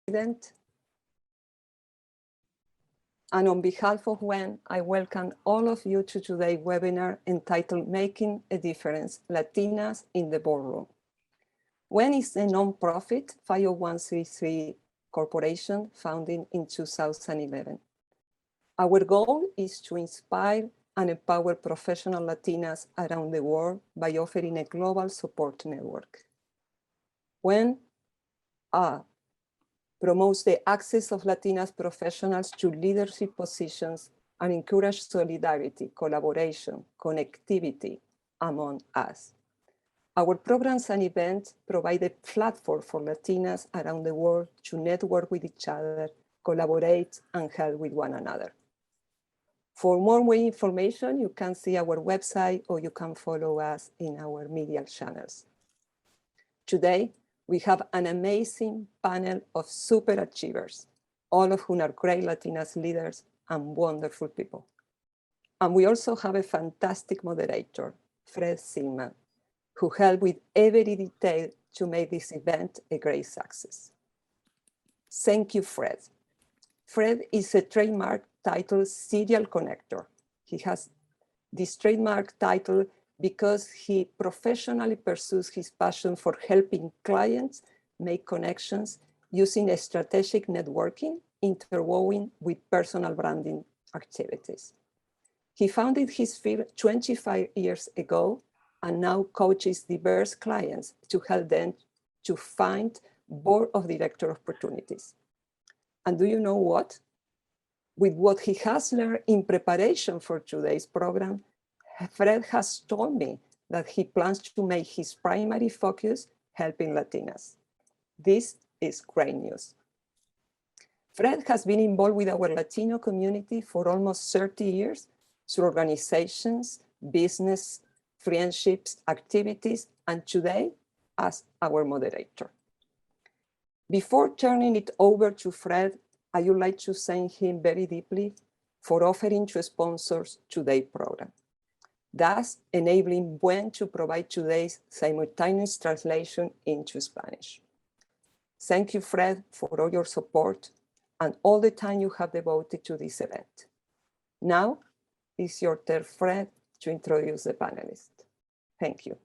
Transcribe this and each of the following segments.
President. And on behalf of WEN, I welcome all of you to today's webinar entitled Making a Difference, Latinas in the Boardroom. WEN is a non-profit 501c3 corporation founded in 2011. Our goal is to inspire and empower professional Latinas around the world by offering a global support network. WEN promotes the access of Latinas professionals to leadership positions and encourage solidarity, collaboration, connectivity among us. Our programs and events provide a platform for Latinas around the world to network with each other, collaborate, and help with one another. For more information, you can see our website or you can follow us in our media channels. Today, we have an amazing panel of super achievers, all of whom are great Latinas leaders and wonderful people. And we also have a fantastic moderator, Fred Sigman, who helped with every detail to make this event a great success. Thank you, Fred. Fred is a trademark titled Serial Connector. He has this trademark title because he professionally pursues his passion for helping clients make connections using a strategic networking interwoven with personal branding activities. He founded his firm 25 years ago and now coaches diverse clients to help them to find board of director opportunities. And do you know what? With what he has learned in preparation for today's program, Fred has told me that he plans to make his primary focus helping Latinas. This is great news. Fred has been involved with our Latino community for almost 30 years through organizations, business, friendships, activities, and today as our moderator. Before turning it over to Fred, I would like to thank him very deeply for offering to sponsor today's program, thus enabling WEN to provide today's simultaneous translation into Spanish. Thank you, Fred, for all your support and all the time you have devoted to this event. Now, it's your turn, Fred, to introduce the panelists. Thank you.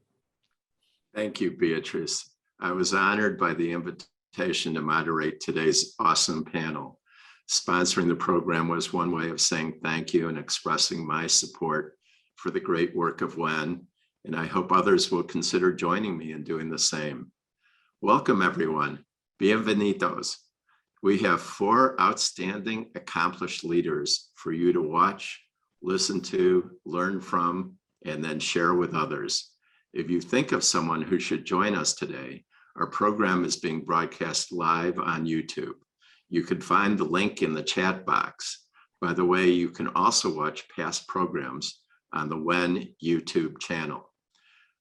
Thank you, Beatrice. I was honored by the invitation to moderate today's awesome panel. Sponsoring the program was one way of saying thank you and expressing my support for the great work of WEN, and I hope others will consider joining me in doing the same. Welcome, everyone. Bienvenidos. We have 4 outstanding, accomplished leaders for you to watch, listen to, learn from, and then share with others. If you think of someone who should join us today, our program is being broadcast live on YouTube. You can find the link in the chat box. By the way, you can also watch past programs on the WEN YouTube channel.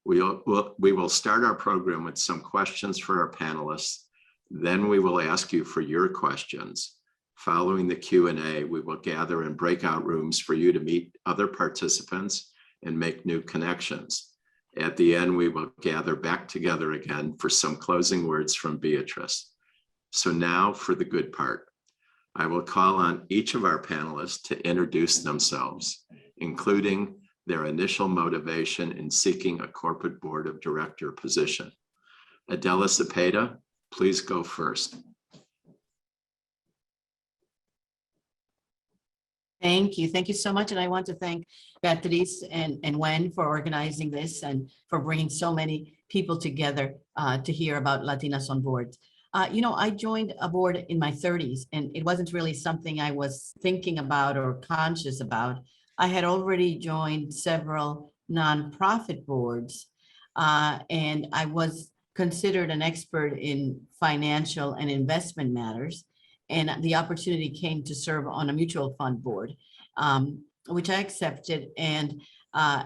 We will start our program with some questions for our panelists. Then we will ask you for your questions. Following the Q&A, we will gather in breakout rooms for you to meet other participants and make new connections. At the end, we will gather back together again for some closing words from Beatrice. So now for the good part. I will call on each of our panelists to introduce themselves, including their initial motivation in seeking a corporate board of director position. Adela Cepeda, please go first. Thank you. Thank you so much. And I want to thank Beatrice and WEN for organizing this and for bringing so many people together to hear about Latinas on board. You know, I joined a board in my 30s, and it wasn't really something I was thinking about or conscious about. I had already joined several nonprofit boards, and I was considered an expert in financial and investment matters. And the opportunity came to serve on a mutual fund board, which I accepted. And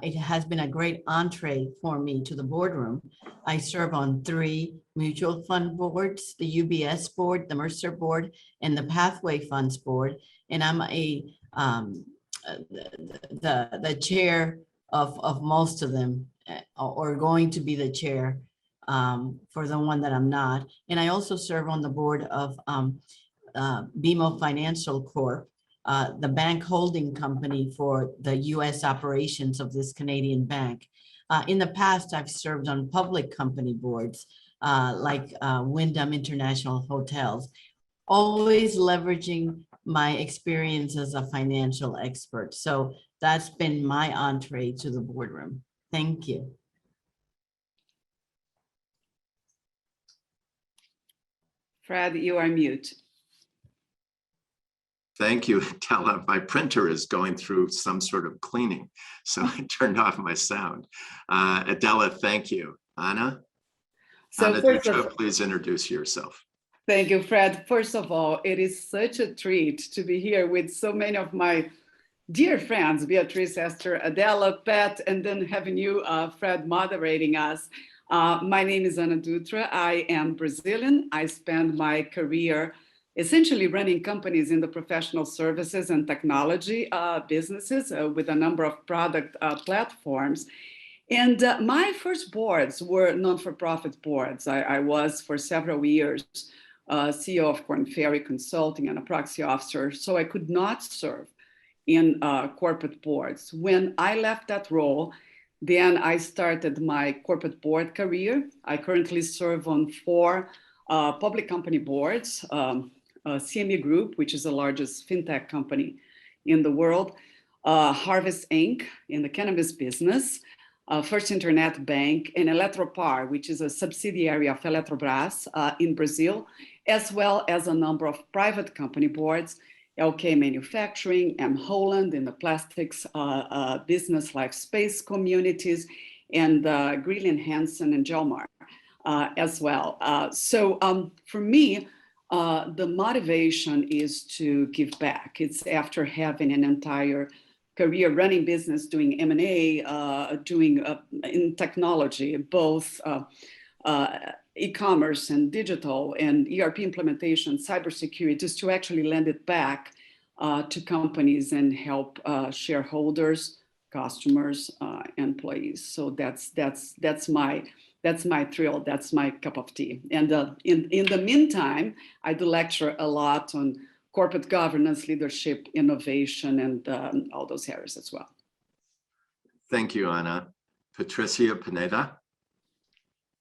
it has been a great entree for me to the boardroom. I serve on 3 mutual fund boards, the UBS board, the Mercer board, and the Pathway Funds board. And I'm the chair of most of them, or going to be the chair for the one that I'm not. And I also serve on the board of BMO Financial Corp, the bank holding company for the US operations of this Canadian bank. In the past, I've served on public company boards like Wyndham International Hotels, always leveraging my experience as a financial expert. So that's been my entree to the boardroom. Thank you. Fred, you are mute. Thank you, Adela. My printer is going through some sort of cleaning, so I turned off my sound. Adela, thank you. Anna? So Anna Dutra, please introduce yourself. Thank you, Fred. First of all, it is such a treat to be here with so many of my dear friends, Beatrice, Esther, Adela, Pat, and then having you, Fred, moderating us. My name is Ana Dutra. I am Brazilian. I spent my career essentially running companies in the professional services and technology businesses with a number of product platforms. And my first boards were non-for-profit boards. I was for several years CEO of Korn Ferry Consulting and a proxy officer, so I could not serve in corporate boards. When I left that role, then I started my corporate board career. I currently serve on 4 public company boards, CME Group, which is the largest fintech company in the world, Harvest Inc. in the cannabis business, First Internet Bank, and Eletropar, which is a subsidiary of Eletrobras in Brazil, as well as a number of private company boards, LK Manufacturing, M. Holland in the plastics business like Space Communities, and Greeley Hansen and Gelmar as well. So for me, the motivation is to give back. It's after having an entire career running business, doing M&A, doing in technology, both e-commerce and digital and ERP implementation, cybersecurity, just to actually lend it back to companies and help shareholders, customers, employees. So that's my thrill. That's my cup of tea. And in the meantime, I do lecture a lot on corporate governance, leadership, innovation, and all those areas as well. Thank you, Anna. Patricia Pineda.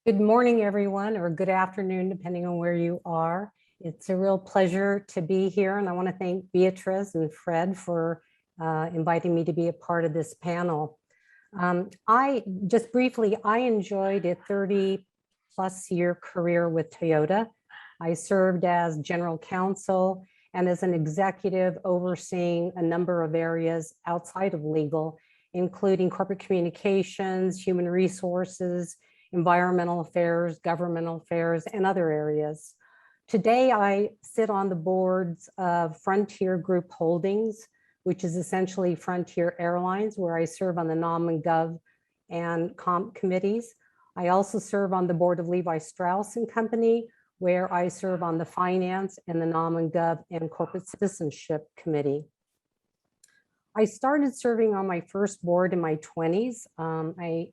Good morning, everyone, or good afternoon, depending on where you are. It's a real pleasure to be here, and I want to thank Beatrice and Fred for inviting me to be a part of this panel. I enjoyed a 30-plus year career with Toyota. I served as general counsel and as an executive overseeing a number of areas outside of legal, including corporate communications, human resources, environmental affairs, governmental affairs, and other areas. Today, I sit on the boards of Frontier Group Holdings, which is essentially Frontier Airlines, where I serve on the Nom and Gov and Comp committees. I also serve on the board of Levi Strauss and Company, where I serve on the Finance and the Nom and Gov and Corporate Citizenship Committee. I started serving on my first board in my 20s. I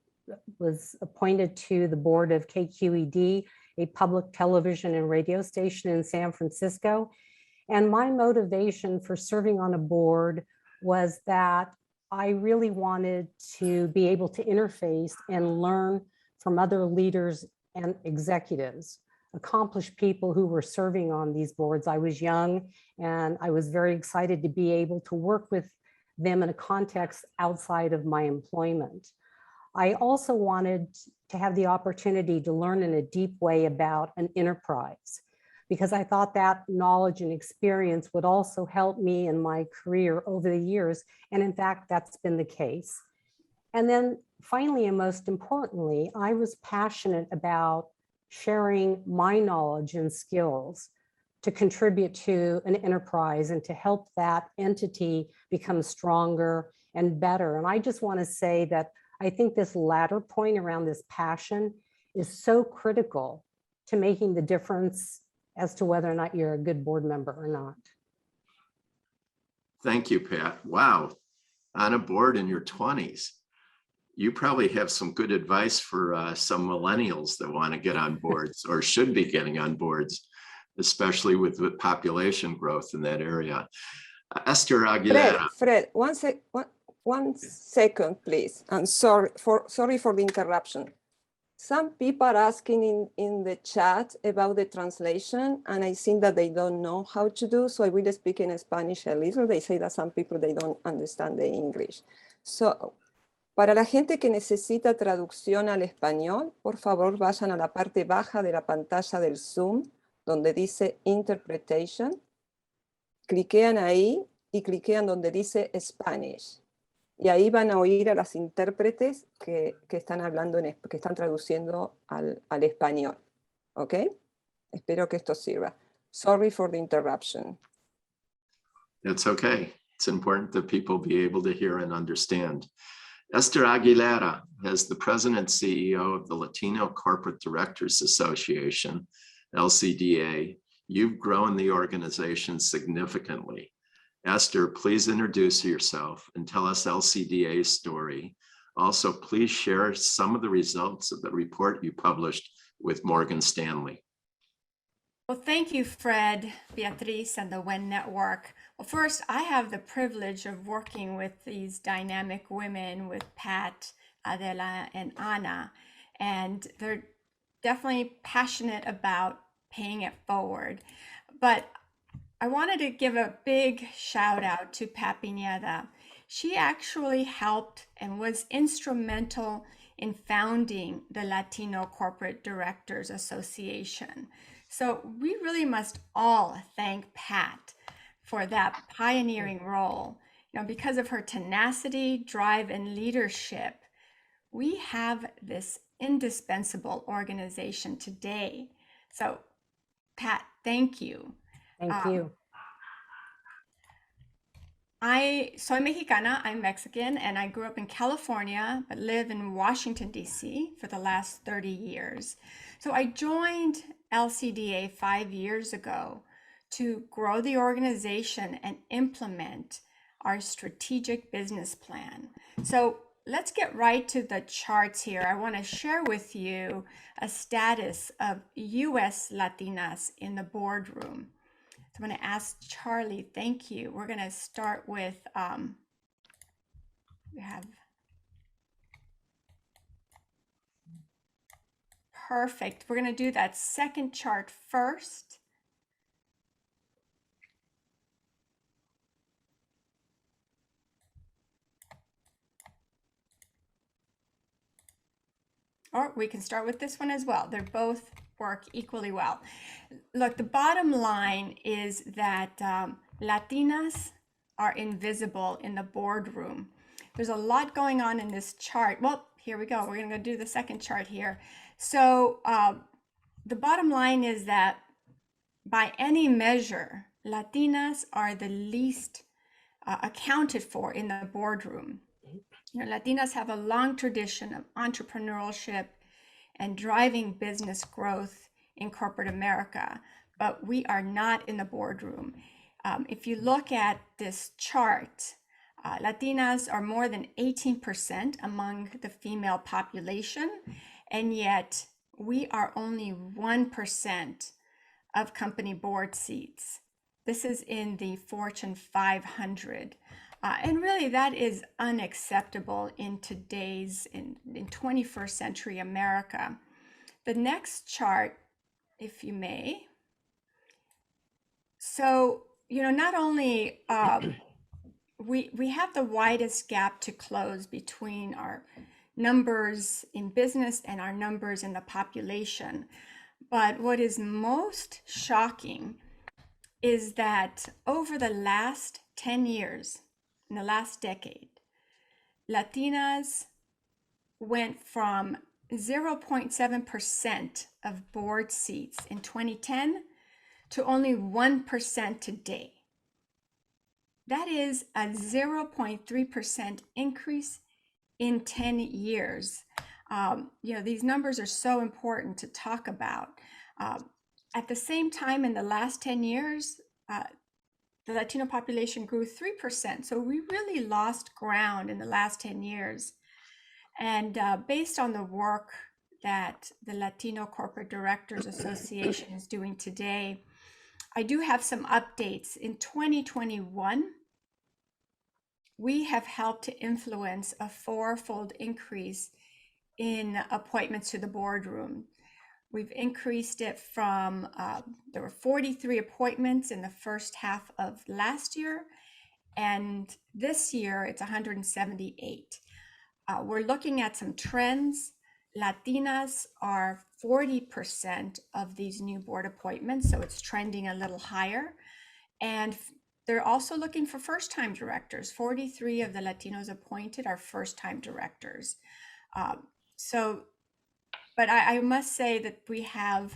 was appointed to the board of KQED, a public television and radio station in San Francisco. And my motivation for serving on a board was that I really wanted to be able to interface and learn from other leaders and executives, accomplished people who were serving on these boards. I was young and I was very excited to be able to work with them in a context outside of my employment. I also wanted to have the opportunity to learn in a deep way about an enterprise, because I thought that knowledge and experience would also help me in my career over the years. And in fact, that's been the case. And then finally, and most importantly, I was passionate about sharing my knowledge and skills to contribute to an enterprise and to help that entity become stronger and better. And I just want to say that I think this latter point around this passion is so critical to making the difference as to whether or not you're a good board member or not. Thank you, Pat. Wow, on a board in your 20s. you probably have some good advice for some millennials that want to get on boards or should be getting on boards, especially with the population growth in that area. Esther Aguilera. Fred, one second, please. I'm sorry for the interruption. Some people are asking in the chat about the translation, and I think that they don't know how to do, so I will speak in Spanish a little. They say that some people, they don't understand the English. So, para la gente que necesita traducción al español, por favor vayan a la parte baja de la pantalla del Zoom, donde dice Interpretation. Cliquean ahí y cliquean donde dice Spanish. Y ahí van a oír a las intérpretes que están hablando, que están traduciendo al español. ¿Ok? Espero que esto sirva. Sorry for the interruption. It's okay. It's important that people be able to hear and understand. Esther Aguilera, as the president and CEO of the Latino Corporate Directors Association, LCDA, you've grown the organization significantly. Esther, please introduce yourself and tell us LCDA's story. Also, please share some of the results of the report you published with Morgan Stanley. Well, thank you, Fred, Beatriz, and the WEN Network. Well, first, I have the privilege of working with these dynamic women, with Pat, Adela, and Ana, and they're definitely passionate about paying it forward. But I wanted to give a big shout out to Pat Pineda. She actually helped and was instrumental in founding the Latino Corporate Directors Association. So we really must all thank Pat for that pioneering role. Because of her tenacity, drive, and leadership, we have this indispensable organization today. So Pat, thank you. Thank you. Soy Mexicana, I'm Mexican, and I grew up in California, but live in Washington, D.C. for the last 30 years. So I joined LCDA 5 years ago to grow the organization and implement our strategic business plan. So let's get right to the charts here. I want to share with you a status of U.S. Latinas in the boardroom. So I'm going to ask Charlie, thank you. We're going to start with, we have, perfect. We're going to do that second chart first. Or we can start with this one as well. They're both work equally well. Look, the bottom line is that Latinas are invisible in the boardroom. There's a lot going on in this chart. Well, here we go. We're going to do the second chart here. So the bottom line is that by any measure, Latinas are the least accounted for in the boardroom. Latinas have a long tradition of entrepreneurship and driving business growth in corporate America, but we are not in the boardroom. If you look at this chart, Latinas are more than 18% among the female population, and yet we are only 1% of company board seats. This is in the Fortune 500. And really that is unacceptable in today's, in 21st century America. The next chart, if you may. So, not only we have the widest gap to close between our numbers in business and our numbers in the population, but what is most shocking is that over the last 10 years, in the last decade, Latinas went from 0.7% of board seats in 2010 to only 1% today. That is a 0.3% increase in 10 years. These numbers are so important to talk about. At the same time, in the last 10 years, the Latino population grew 3%. So we really lost ground in the last 10 years. And based on the work that the Latino Corporate Directors Association is doing today, I do have some updates. In 2021, we have helped to influence a fourfold increase in appointments to the boardroom. We've increased it from, there were 43 appointments in the first half of last year, and this year it's 178. We're looking at some trends. Latinas are 40% of these new board appointments, so it's trending a little higher. And they're also looking for first-time directors. 43 of the Latinos appointed are first-time directors. But I must say that we have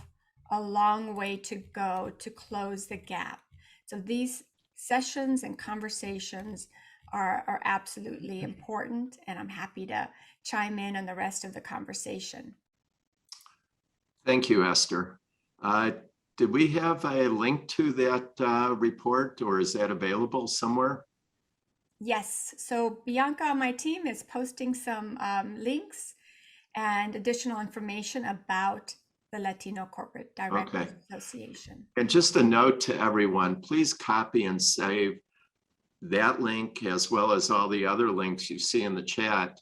a long way to go to close the gap. So these sessions and conversations are absolutely important, and I'm happy to chime in on the rest of the conversation. Thank you, Esther. Did we have a link to that report, or is that available somewhere? Yes, so Bianca on my team is posting some links and additional information about the Latino Corporate Directors Association. And just a note to everyone, please copy and save that link as well as all the other links you see in the chat,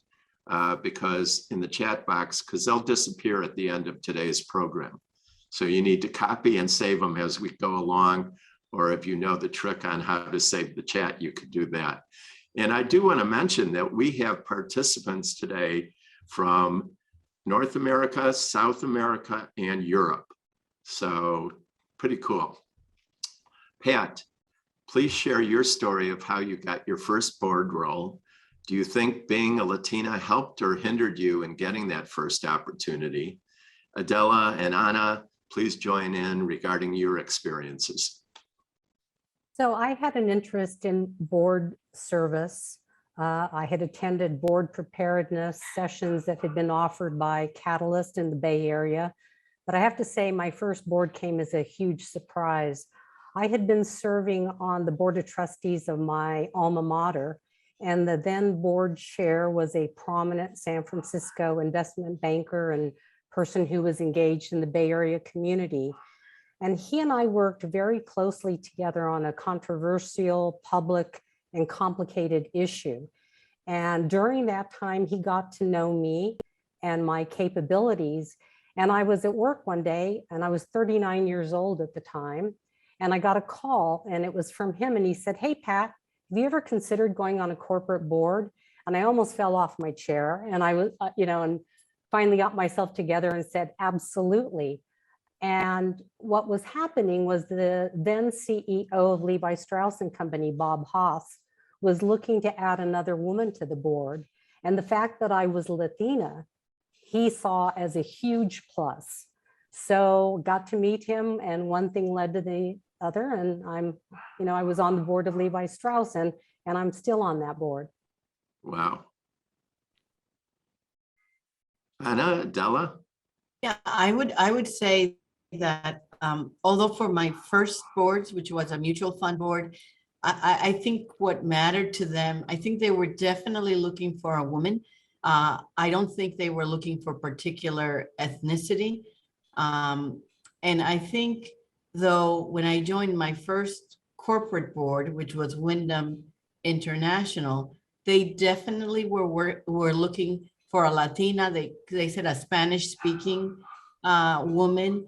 because in the chat box, because they'll disappear at the end of today's program. So you need to copy and save them as we go along, or if you know the trick on how to save the chat, you could do that. And I do want to mention that we have participants today from North America, South America, and Europe. So pretty cool. Pat, please share your story of how you got your first board role. Do you think being a Latina helped or hindered you in getting that first opportunity? Adela and Anna, please join in regarding your experiences. So I had an interest in board service. I had attended board preparedness sessions that had been offered by Catalyst in the Bay Area. But I have to say my first board came as a huge surprise. I had been serving on the board of trustees of my alma mater, and the then board chair was a prominent San Francisco investment banker and person who was engaged in the Bay Area community. And he and I worked very closely together on a controversial, public, and complicated issue. And during that time, he got to know me and my capabilities. And I was at work one day, and I was 39 years old at the time. And I got a call, and it was from him. And he said, "Hey, Pat, have you ever considered going on a corporate board?" And I almost fell off my chair. And I was, and finally got myself together and said, absolutely. And what was happening was the then CEO of Levi Strauss & Company, Bob Haas, was looking to add another woman to the board. And the fact that I was Latina, he saw as a huge plus. So got to meet him, and one thing led to the other. And I was on the board of Levi Strauss, and I'm still on that board. Wow. Anna, Adela? Yeah, I would say that although for my first boards, which was a mutual fund board, I think what mattered to them, I think they were definitely looking for a woman. I don't think they were looking for particular ethnicity. And I think, though, when I joined my first corporate board, which was Wyndham International, they definitely were looking for a Latina. They said a Spanish-speaking woman,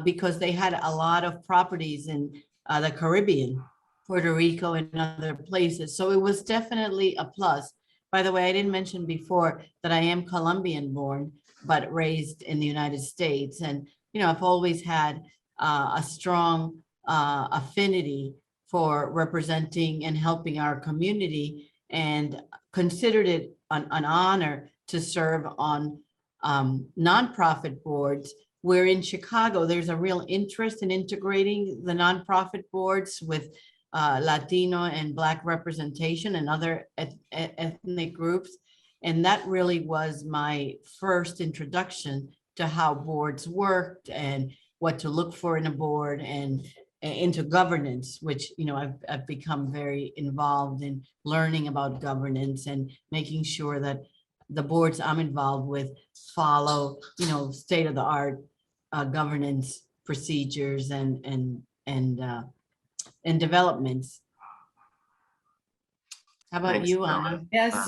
because they had a lot of properties in the Caribbean, Puerto Rico, and other places. So it was definitely a plus. By the way, I didn't mention before that I am Colombian born, but raised in the United States. And, I've always had a strong affinity for representing and helping our community, and considered it an honor to serve on nonprofit boards, where in Chicago, there's a real interest in integrating the nonprofit boards with Latino and Black representation and other ethnic groups. And that really was my first introduction to how boards worked and what to look for in a board, and into governance, which, I've become very involved in learning about governance and making sure that the boards I'm involved with follow, state-of-the-art governance procedures and developments. How about Thanks, you, Ella. Anna? Yeah,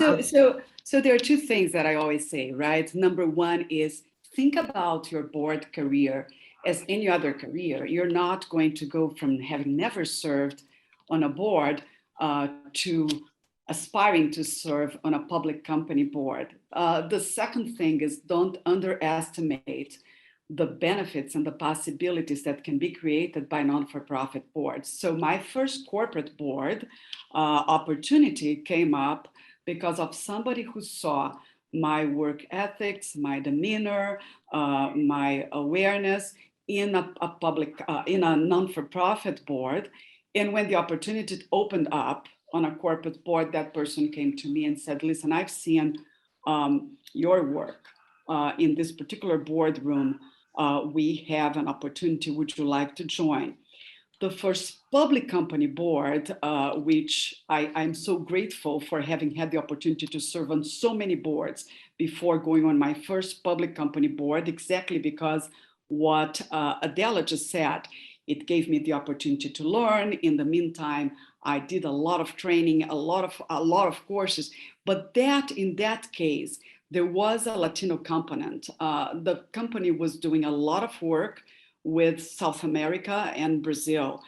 so there are two things that I always say, right? Number one is think about your board career as any other career. You're not going to go from having never served on a board to aspiring to serve on a public company board. The second thing is don't underestimate the benefits and the possibilities that can be created by non-for-profit boards. So my first corporate board opportunity came up because of somebody who saw my work ethics, my demeanor, my awareness in in a non-for-profit board. And when the opportunity opened up on a corporate board, that person came to me and said, listen, I've seen your work in this particular boardroom. We have an opportunity. Would you like to join? The first public company board, which I'm so grateful for having had the opportunity to serve on so many boards before going on my first public company board, exactly because what Adela just said, it gave me the opportunity to learn. In the meantime, I did a lot of training, a lot of courses, but in that case, there was a Latino component. The company was doing a lot of work with South America and Brazil.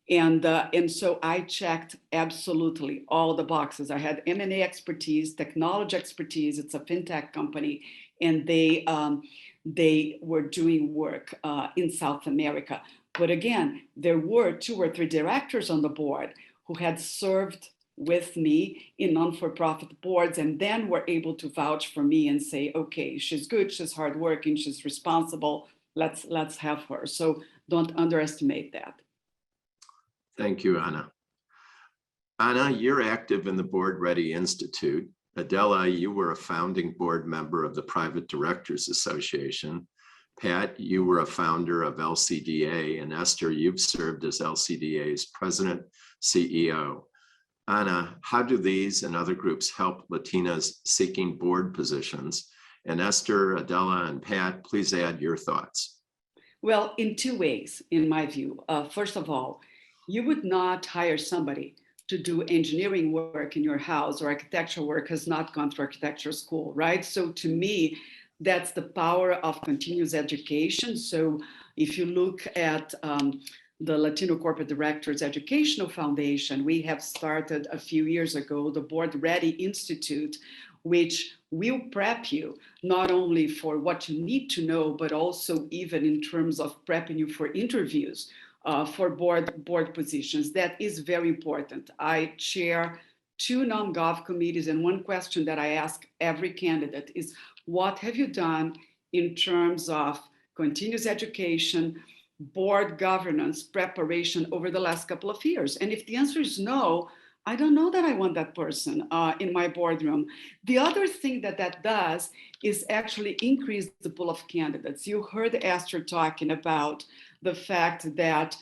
And so I checked absolutely all the boxes. I had M&A expertise, technology expertise. It's a fintech company, and they were doing work in South America. But again, there were 2 or 3 directors on the board who had served with me in non-for-profit boards and then were able to vouch for me and say, okay, she's good, she's hardworking, she's responsible, let's have her. So don't underestimate that. Thank you, Anna. Anna, you're active in the Board Ready Institute. Adela, you were a founding board member of the Private Directors Association. Pat, you were a founder of LCDA, and Esther, you've served as LCDA's president, CEO. Anna, how do these and other groups help Latinas seeking board positions? And Esther, Adela, and Pat, please add your thoughts. Well, in 2 ways, in my view. First of all, you would not hire somebody to do engineering work in your house, or architectural work has not gone through architecture school, right? So to me, that's the power of continuous education. So if you look at the Latino Corporate Directors Educational Foundation, we have started a few years ago, the Board Ready Institute, which will prep you not only for what you need to know, but also even in terms of prepping you for interviews for board positions. That is very important. I chair 2 non-gov committees, and one question that I ask every candidate is, what have you done in terms of continuous education, board governance, preparation over the last couple of years? And if the answer is no, I don't know that I want that person in my boardroom. The other thing that does is actually increase the pool of candidates. You heard Esther talking about the fact that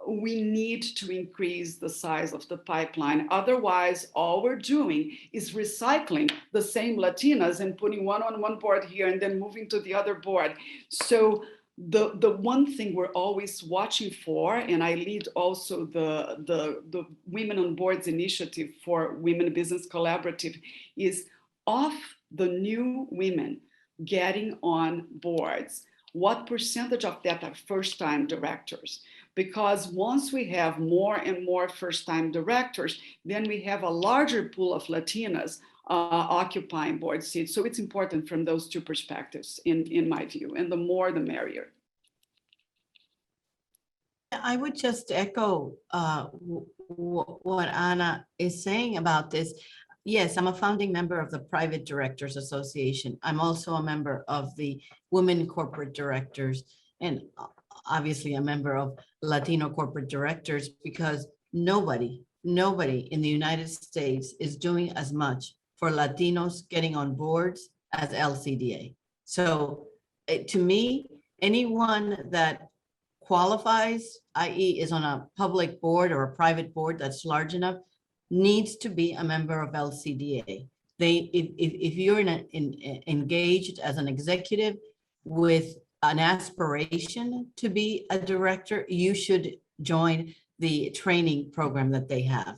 we need to increase the size of the pipeline. Otherwise, all we're doing is recycling the same Latinas and putting one on one board here and then moving to the other board. So the one thing we're always watching for, and I lead also the Women on Boards initiative for Women Business Collaborative, is of the new women getting on boards, what percentage of that are first-time directors? Because once we have more and more first-time directors, then we have a larger pool of Latinas occupying board seats. So it's important from those 2 perspectives, in my view, and the more, the merrier. I would just echo what Anna is saying about this. Yes, I'm a founding member of the Private Directors Association. I'm also a member of the Women Corporate Directors, and obviously a member of Latino Corporate Directors, because nobody in the United States is doing as much for Latinos getting on boards as LCDA. So to me, anyone that qualifies, i.e. is on a public board or a private board that's large enough, needs to be a member of LCDA. if you're engaged as an executive with an aspiration to be a director, you should join the training program that they have,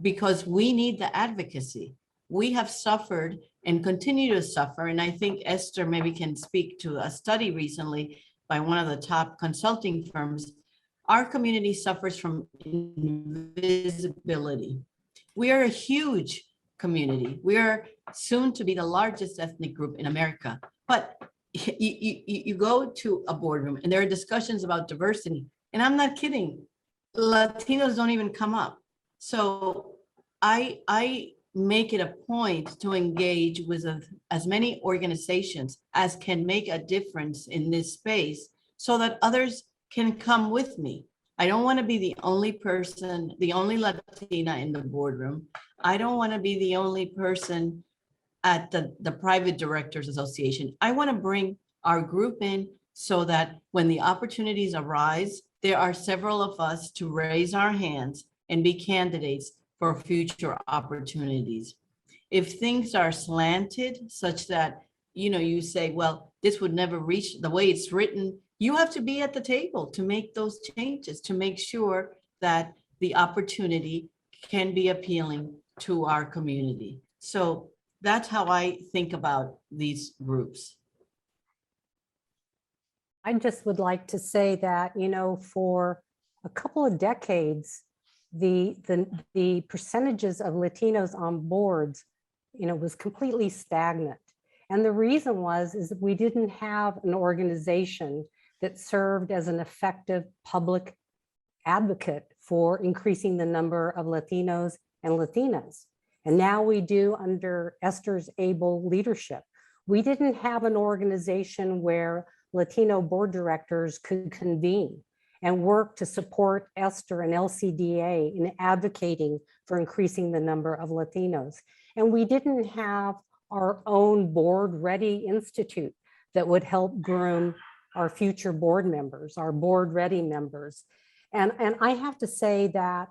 because we need the advocacy. We have suffered and continue to suffer. And I think Esther maybe can speak to a study recently by one of the top consulting firms. Our community suffers from invisibility. We are a huge community. We are soon to be the largest ethnic group in America. But you go to a boardroom and there are discussions about diversity. And I'm not kidding. Latinos don't even come up. So I make it a point to engage with as many organizations as can make a difference in this space so that others can come with me. I don't want to be the only person, the only Latina in the boardroom. I don't want to be the only person at the Private Directors Association. I want to bring our group in so that when the opportunities arise, there are several of us to raise our hands and be candidates for future opportunities. If things are slanted such that, you say, well, this would never reach the way it's written, you have to be at the table to make those changes, to make sure that the opportunity can be appealing to our community. So that's how I think about these groups. I just would like to say that, for a couple of decades, the percentages of Latinos on boards, was completely stagnant. And the reason is that we didn't have an organization that served as an effective public advocate for increasing the number of Latinos and Latinas. And now we do under Esther's able leadership. We didn't have an organization where Latino board directors could convene and work to support Esther and LCDA in advocating for increasing the number of Latinos. And we didn't have our own board ready institute that would help groom our future board members, our board ready members. And I have to say that,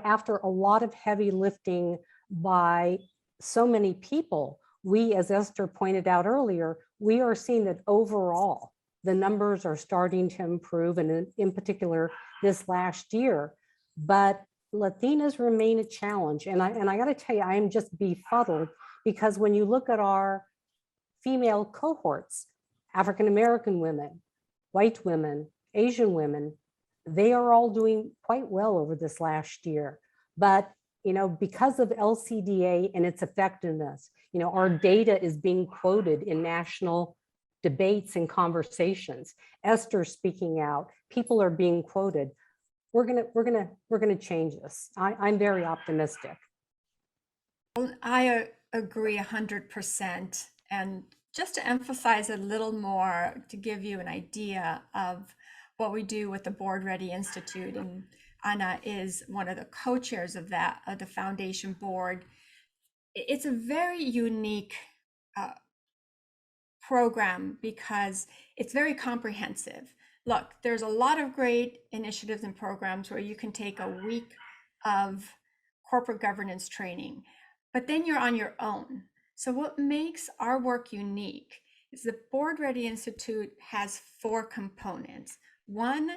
after a lot of heavy lifting by so many people, we, as Esther pointed out earlier, we are seeing that overall, the numbers are starting to improve, and in particular this last year, but Latinas remain a challenge. And I gotta tell you, I am just befuddled because when you look at our female cohorts, African-American women, white women, Asian women, they are all doing quite well over this last year. But because of LCDA and its effectiveness, our data is being quoted in national debates and conversations. Esther speaking out, people are being quoted. We're gonna change this. I'm very optimistic. I agree 100%. And just to emphasize a little more, to give you an idea of what we do with the Board Ready Institute, and Anna is one of the co-chairs of the foundation board. It's a very unique program because it's very comprehensive. Look, there's a lot of great initiatives and programs where you can take a week of corporate governance training, but then you're on your own. So what makes our work unique is the Board Ready Institute has 4 components. One,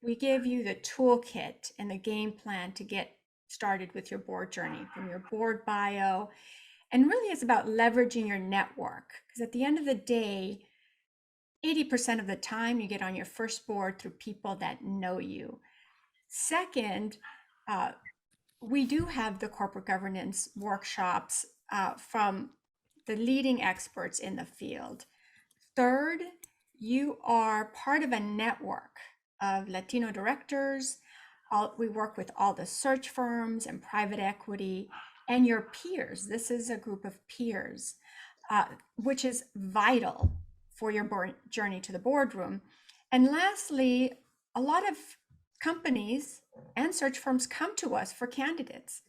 we give you the toolkit and the game plan to get started with your board journey, from your board bio. And really it's about leveraging your network, because at the end of the day, 80% of the time you get on your first board through people that know you. Second, we do have the corporate governance workshops from the leading experts in the field. Third, you are part of a network of Latino directors. We work with all the search firms and private equity and your peers. This is a group of peers, which is vital for your board journey to the boardroom. And lastly, a lot of companies and search firms come to us for candidates.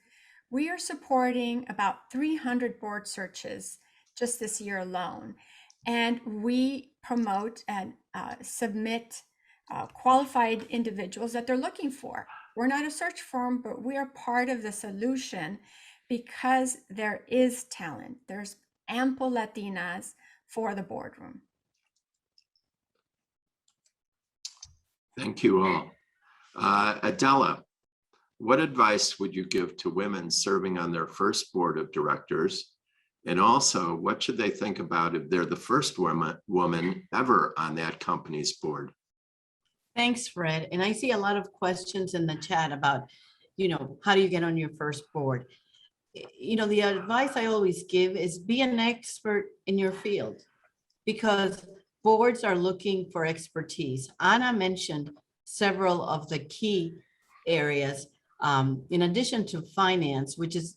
We are supporting about 300 board searches just this year alone. And we promote and submit qualified individuals that they're looking for. We're not a search firm, but we are part of the solution because there is talent. There's ample Latinas for the boardroom. Thank you all. Adela, what advice would you give to women serving on their first board of directors? And also, what should they think about if they're the first woman ever on that company's board? Thanks, Fred. And I see a lot of questions in the chat about, how do you get on your first board? The advice I always give is be an expert in your field, because boards are looking for expertise. Ana mentioned several of the key areas, in addition to finance, which is,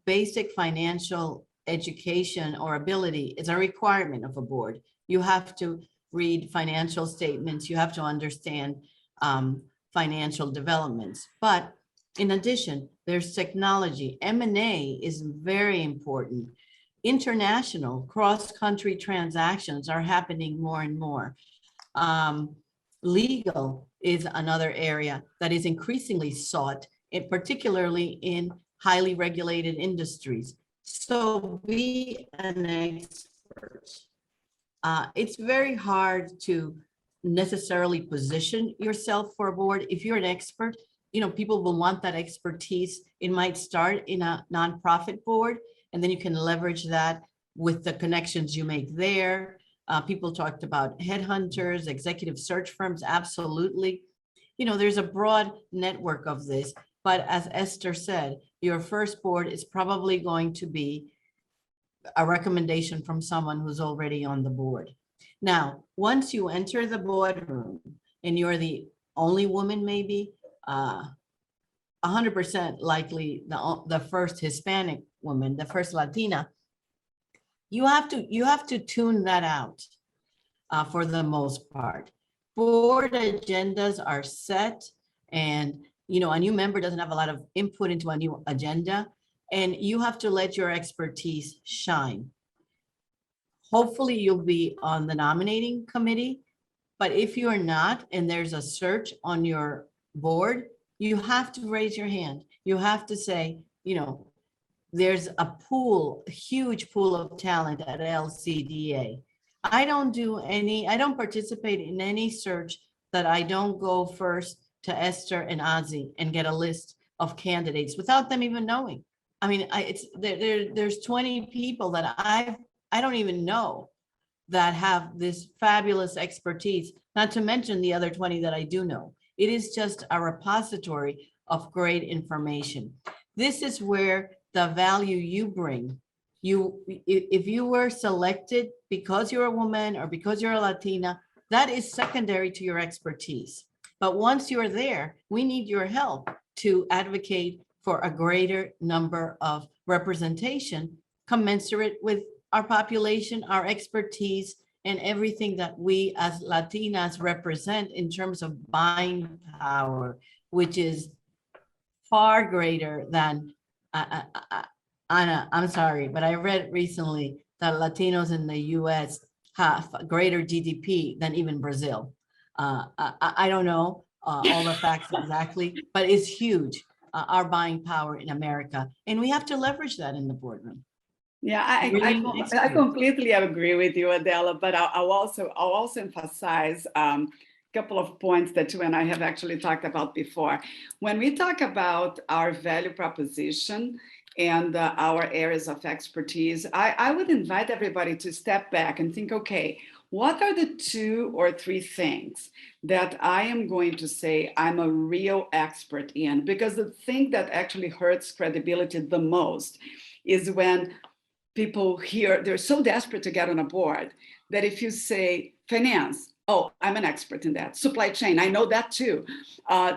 basic financial education or ability is a requirement of a board. You have to read financial statements, you have to understand financial developments. But in addition, there's technology. M&A is very important. International cross-country transactions are happening more and more. Legal is another area that is increasingly sought, particularly in highly regulated industries. So be an expert. It's very hard to necessarily position yourself for a board. If you're an expert, people will want that expertise. It might start in a nonprofit board, and then you can leverage that with the connections you make there. People talked about headhunters, executive search firms, absolutely. There's a broad network of this, but as Esther said, your first board is probably going to be a recommendation from someone who's already on the board. Now, once you enter the boardroom and you're the only woman, maybe 100% likely the first Hispanic woman, the first Latina, you have to tune that out for the most part. Board agendas are set, and a new member doesn't have a lot of input into a new agenda, and you have to let your expertise shine. Hopefully you'll be on the nominating committee, but if you're not, and there's a search on your board, you have to raise your hand. You have to say, there's a huge pool of talent at LCDA. I don't participate in any search that I don't go first to Esther and Ozzy and get a list of candidates without them even knowing. I mean, there's 20 people that I don't even know that have this fabulous expertise, not to mention the other 20 that I do know. It is just a repository of great information. This is where the value you bring. If you were selected because you're a woman or because you're a Latina, that is secondary to your expertise. But once you're there, we need your help to advocate for a greater number of representation commensurate with our population, our expertise, and everything that we as Latinas represent in terms of buying power, which is far greater than, Ana, I'm sorry, but I read recently that Latinos in the US have greater GDP than even Brazil. I don't know all the facts exactly, but it's huge, our buying power in America. And we have to leverage that in the boardroom. Yeah, I completely agree with you, Adela, but I'll also emphasize a couple of points that you and I have actually talked about before. When we talk about our value proposition and our areas of expertise, I would invite everybody to step back and think, okay, what are the 2 or 3 things that I am going to say I'm a real expert in? Because the thing that actually hurts credibility the most is when people here, they're so desperate to get on a board that if you say finance, oh, I'm an expert in that. Supply chain, I know that too.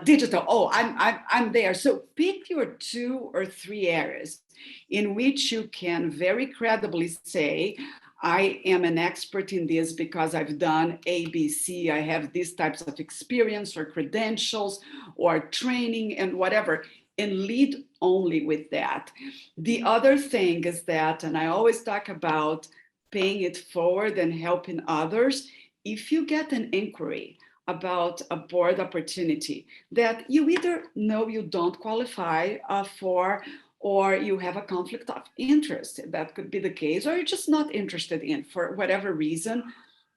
Digital, oh, I'm there. So pick your 2 or 3 areas in which you can very credibly say, I am an expert in this because I've done ABC. I have these types of experience or credentials or training and whatever, and lead only with that. The other thing is that, and I always talk about paying it forward and helping others, if you get an inquiry about a board opportunity that you either know you don't qualify for, or you have a conflict of interest. That could be the case, or you're just not interested in for whatever reason.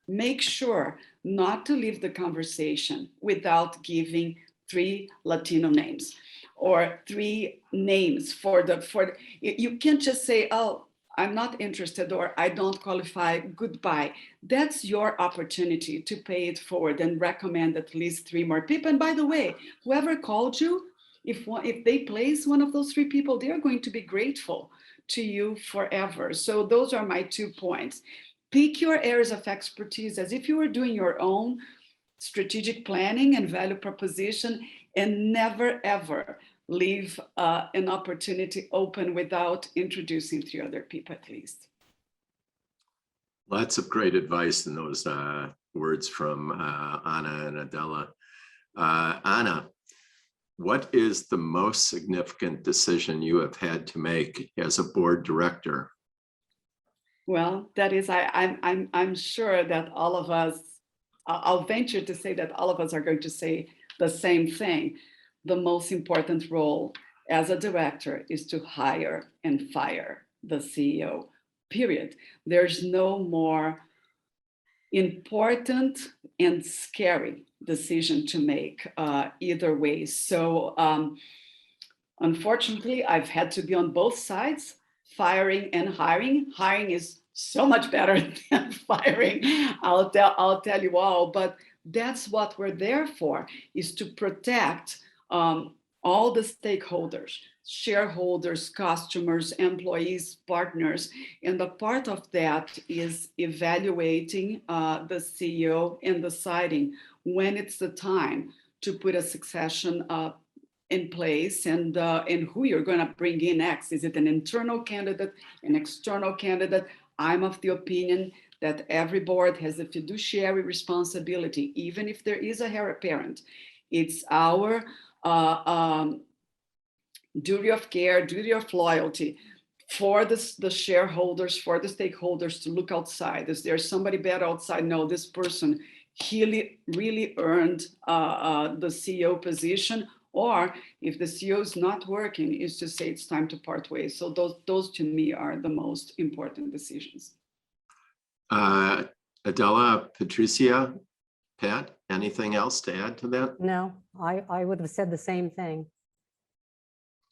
Make sure not to leave the conversation without giving 3 Latino names or 3 names you can't just say, oh, I'm not interested or I don't qualify, goodbye. That's your opportunity to pay it forward and recommend at least 3 more people. And by the way, whoever called you, if they place one of those 3 people, they are going to be grateful to you forever. So those are my 2 points. Pick your areas of expertise as if you were doing your own strategic planning and value proposition, and never ever leave an opportunity open without introducing 3 other people at least. Lots of great advice in those words from Anna and Adela. Anna, what is the most significant decision you have had to make as a board director? Well, that is, I'm sure that all of us, I'll venture to say that all of us are going to say the same thing. The most important role as a director is to hire and fire the CEO, period. There's no more important and scary decision to make either way. So unfortunately, I've had to be on both sides, firing and hiring. Hiring is so much better than firing, I'll tell you all, but that's what we're there for, is to protect all the stakeholders, shareholders, customers, employees, partners. And a part of that is evaluating the CEO and deciding when it's the time to put a succession in place, and who you're going to bring in next. Is it an internal candidate, an external candidate? I'm of the opinion that every board has a fiduciary responsibility, even if there is a heir apparent. It's our duty of care, duty of loyalty for the shareholders, for the stakeholders to look outside. Is there somebody better outside? No, this person really earned the CEO position. Or if the CEO is not working, is to say it's time to part ways. So those to me are the most important decisions. Adela, Patricia, Pat, anything else to add to that? No, I would have said the same thing.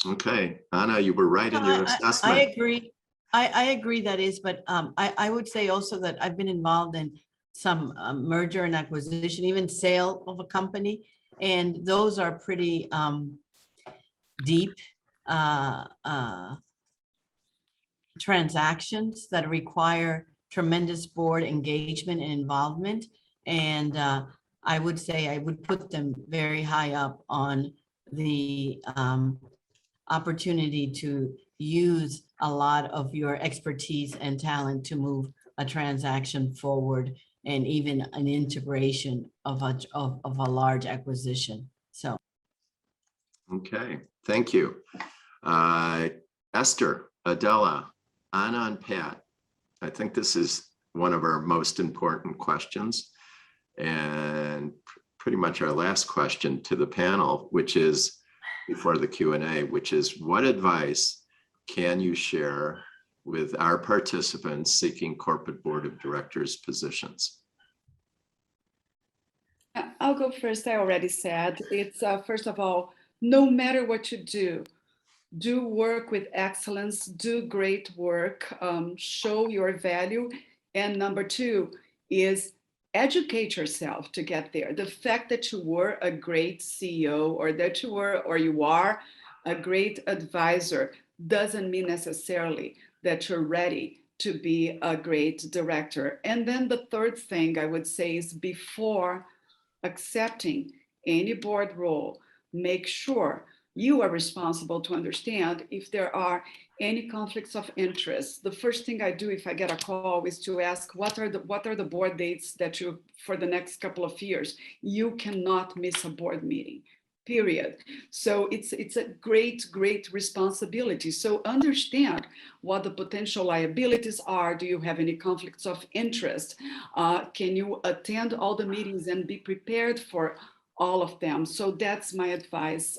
Okay, Anna, you were right in your assessment. I agree. I agree that is, but I would say also that I've been involved in some merger and acquisition, even sale of a company. And those are pretty deep transactions that require tremendous board engagement and involvement. And I would say I would put them very high up on the opportunity to use a lot of your expertise and talent to move a transaction forward, and even an integration of a large acquisition. So. Okay, thank you. Esther, Adela, Anna, and Pat, I think this is one of our most important questions, and pretty much our last question to the panel, which is before the Q&A, which is, what advice can you share with our participants seeking corporate board of directors positions? I'll go first. I already said it's first of all, no matter what you do work with excellence, do great work, show your value. And number 2 is educate yourself to get there. The fact that you were a great CEO, or that you were, or you are a great advisor, doesn't mean necessarily that you're ready to be a great director. And then the third thing I would say is, before accepting any board role, make sure you are responsible to understand if there are any conflicts of interest. The first thing I do if I get a call is to ask, what are the board dates that you, for the next couple of years? You cannot miss a board meeting, period. So it's a great responsibility. So understand what the potential liabilities are. Do you have any conflicts of interest? Can you attend all the meetings and be prepared for all of them? So that's my advice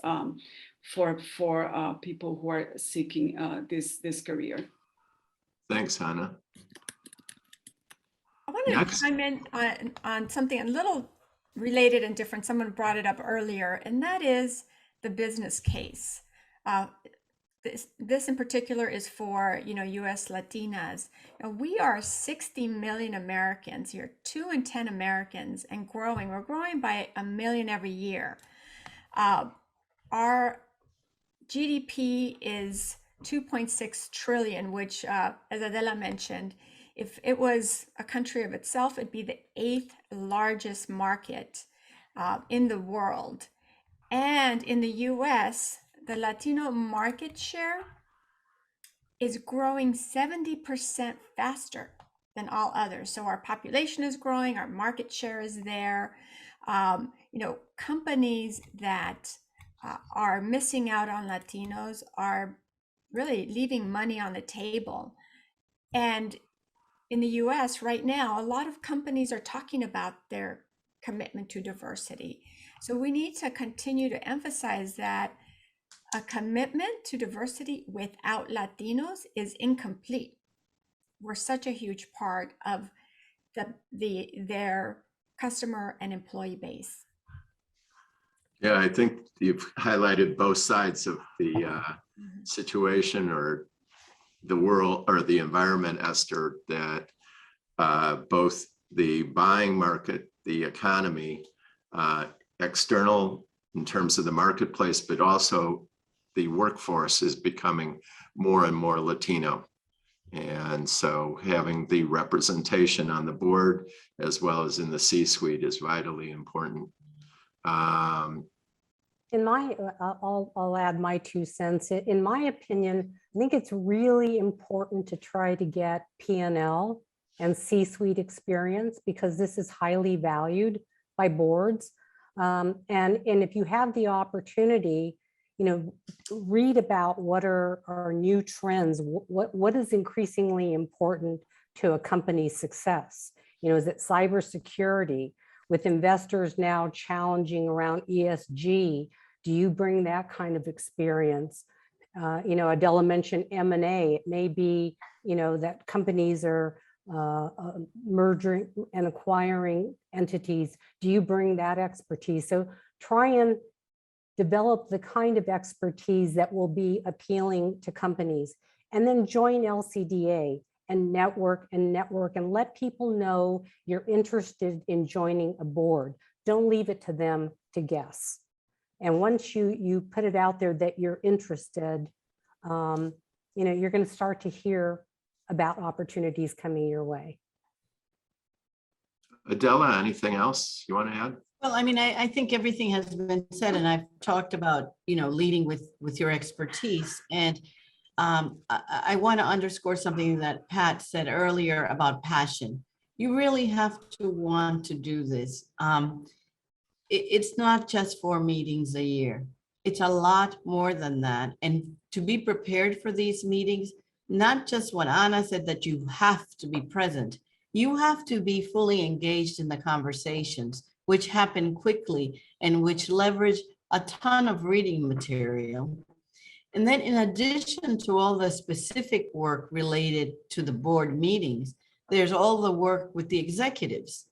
for people who are seeking this career. Thanks, Hannah. I want to Next. chime in on something a little related and different. Someone brought it up earlier, and that is the business case. This in particular is for, U.S. Latinas. Now, we are 60 million Americans here, 2 in 10 Americans, and growing. We're growing by 1 million every year. Our GDP is 2.6 trillion, which, as Adela mentioned, if it was a country of itself, it'd be the 8th largest market in the world. And in the US, the Latino market share is growing 70% faster than all others. So our population is growing, our market share is there. Companies that are missing out on Latinos are really leaving money on the table. And in the US right now, a lot of companies are talking about their commitment to diversity. So we need to continue to emphasize that a commitment to diversity without Latinos is incomplete. We're such a huge part of their customer and employee base. Yeah, I think you've highlighted both sides of the situation or the world or the environment, Esther, that both the buying market, the economy, external in terms of the marketplace, but also the workforce is becoming more and more Latino. And so having the representation on the board as well as in the C-suite is vitally important. I'll add my 2 cents. In my opinion, I think it's really important to try to get P&L and C-suite experience because this is highly valued by boards. And if you have the opportunity, read about what are new trends, what is increasingly important to a company's success. Is it cybersecurity? With investors now challenging around ESG, do you bring that kind of experience? Adela mentioned M&A. It may be, that companies are merging and acquiring entities. Do you bring that expertise? So try and develop the kind of expertise that will be appealing to companies, and then join LCDA and network and let people know you're interested in joining a board. Don't leave it to them to guess. And once you put it out there that you're interested, you're going to start to hear about opportunities coming your way. Adela, anything else you want to add? Well, I think everything has been said, and I've talked about, leading with your expertise. And I want to underscore something that Pat said earlier about passion. You really have to want to do this. It's not just 4 meetings a year. It's a lot more than that. And to be prepared for these meetings, not just what Anna said, that you have to be present. You have to be fully engaged in the conversations, which happen quickly and which leverage a ton of reading material. And then in addition to all the specific work related to the board meetings, there's all the work with the executives,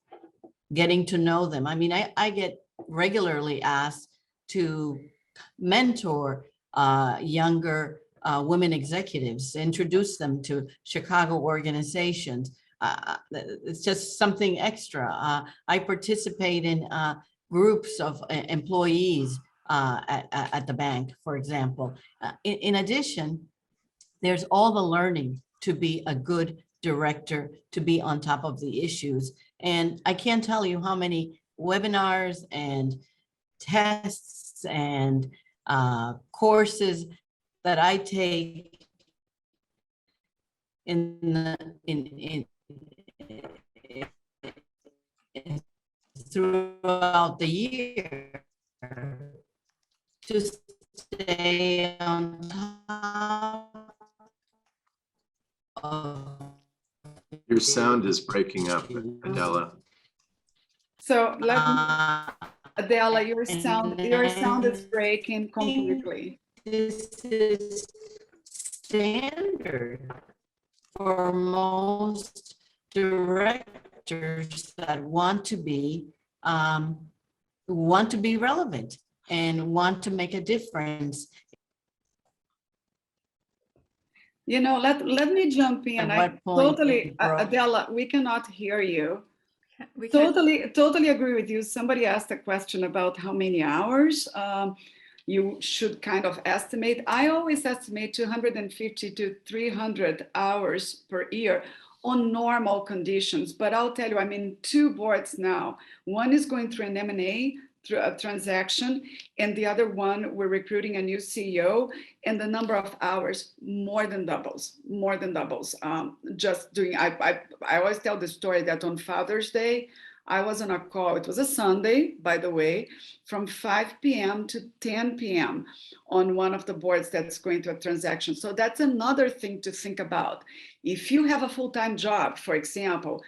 getting to know them. I get regularly asked to mentor younger women executives, introduce them to Chicago organizations. It's just something extra. I participate in groups of employees at the bank, for example. In addition, there's all the learning to be a good director, to be on top of the issues. And I can't tell you how many webinars and tests and courses that I take throughout the year to stay on top of. Your sound is breaking up, Adela. So Adela, your sound is breaking completely. this is standard for most directors that want to be relevant and want to make a difference. let me jump in. At I what point totally, it grows. Adela, we cannot hear you. We can't- Totally agree with you. Somebody asked a question about how many hours you should kind of estimate. I always estimate 250 to 300 hours per year on normal conditions. But I'll tell you, I'm in 2 boards now. One is going through an M&A, through a transaction, and the other one, we're recruiting a new CEO, and the number of hours more than doubles. Just doing, I always tell the story that on Father's Day, I was on a call, it was a Sunday, by the way, from 5 p.m. to 10 p.m. on one of the boards that's going to a transaction. So that's another thing to think about. If you have a full-time job, for example,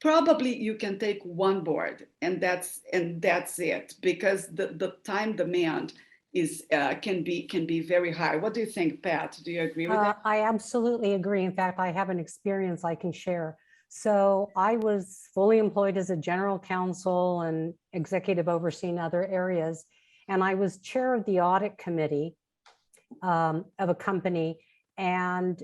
probably you can take 1 board and that's it, because the time demand is can be very high. What do you think, Pat? Do you agree with that? I absolutely agree. In fact, I have an experience I can share. So I was fully employed as a general counsel and executive overseeing other areas. And I was chair of the audit committee of a company, and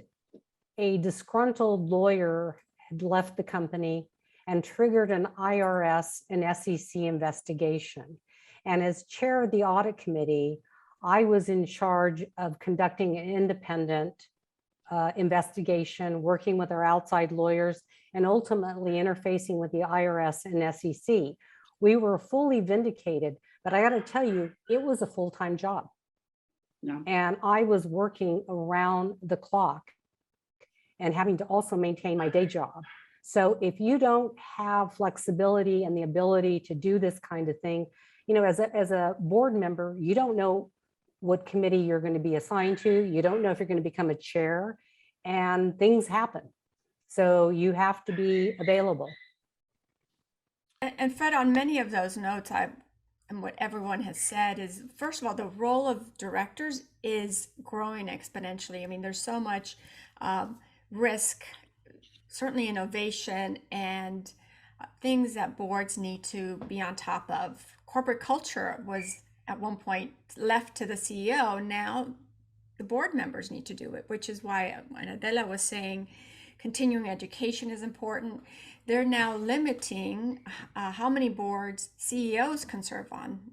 a disgruntled lawyer had left the company and triggered an IRS and SEC investigation. And as chair of the audit committee, I was in charge of conducting an independent investigation, working with our outside lawyers, and ultimately interfacing with the IRS and SEC. We were fully vindicated, but I got to tell you, it was a full-time job. Yeah. And I was working around the clock and having to also maintain my day job. So if you don't have flexibility and the ability to do this kind of thing, as a board member, you don't know what committee you're going to be assigned to. You don't know if you're going to become a chair, and things happen. So you have to be available. And Fred, on many of those notes, and what everyone has said is, first of all, the role of directors is growing exponentially. I mean, there's so much risk, certainly innovation, and things that boards need to be on top of. Corporate culture was at one point left to the CEO. Now the board members need to do it, which is why, when Adela was saying continuing education is important, they're now limiting how many boards CEOs can serve on,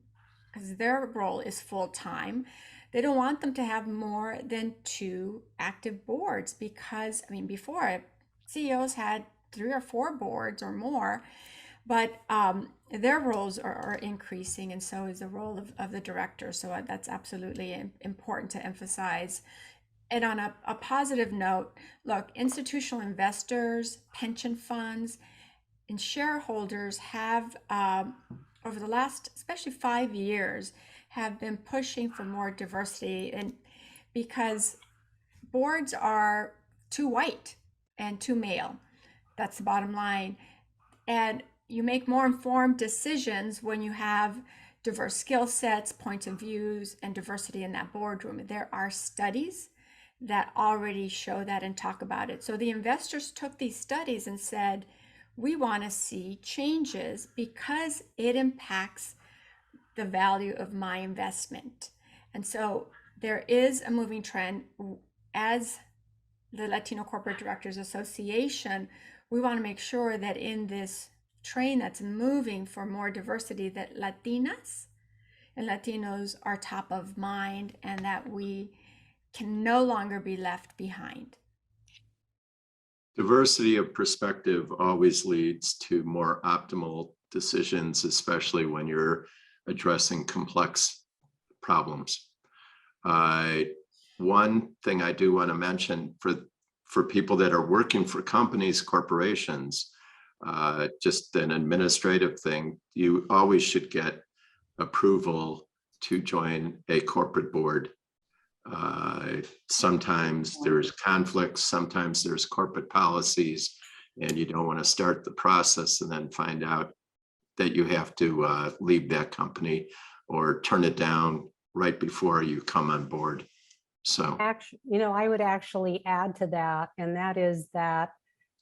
because their role is full-time. They don't want them to have more than 2 active boards, because, I mean, before CEOs had 3 or 4 boards or more, but their roles are increasing, and so is the role of the director. So that's absolutely important to emphasize. And on a positive note, look, institutional investors, pension funds, and shareholders have, over the last, especially 5 years, have been pushing for more diversity, and because boards are too white and too male. That's the bottom line. And you make more informed decisions when you have diverse skill sets, points of views, and diversity in that boardroom. There are studies that already show that and talk about it. So the investors took these studies and said, we want to see changes because it impacts the value of my investment. And so there is a moving trend. As the Latino Corporate Directors Association, we want to make sure that in this train that's moving for more diversity, that Latinas and Latinos are top of mind, and that we can no longer be left behind. Diversity of perspective always leads to more optimal decisions, especially when you're addressing complex problems. One thing I do want to mention for people that are working for companies, corporations, just an administrative thing, you always should get approval to join a corporate board. Sometimes there's conflicts, sometimes there's corporate policies, and you don't want to start the process and then find out that you have to leave that company or turn it down right before you come on board. So, Actually, I would actually add to that, and that is that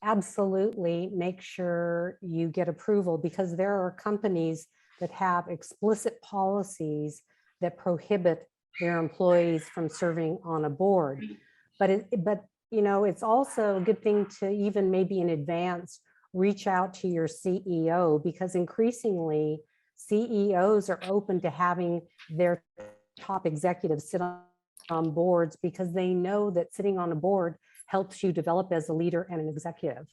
absolutely make sure you get approval, because there are companies that have explicit policies that prohibit their employees from serving on a board. But it's also a good thing to even maybe in advance reach out to your CEO, because increasingly CEOs are open to having their top executives sit on boards, because they know that sitting on a board helps you develop as a leader and an executive.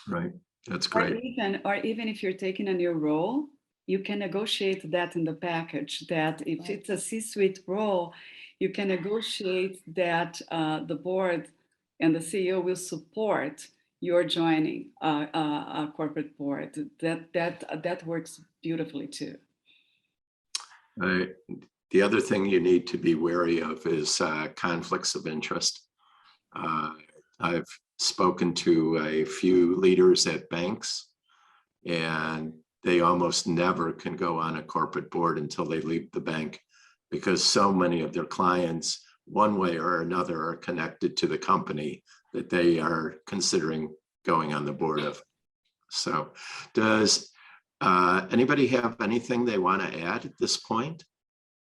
right. That's Or great. even if you're taking a new role, you can negotiate that in the package, that if it's a C-suite role, you can negotiate that the board and the CEO will support your joining a corporate board. That works beautifully too. The other thing you need to be wary of is conflicts of interest. I've spoken to a few leaders at banks, and they almost never can go on a corporate board until they leave the bank, because so many of their clients, one way or another, are connected to the company that they are considering going on the board of. So does anybody have anything they want to add at this point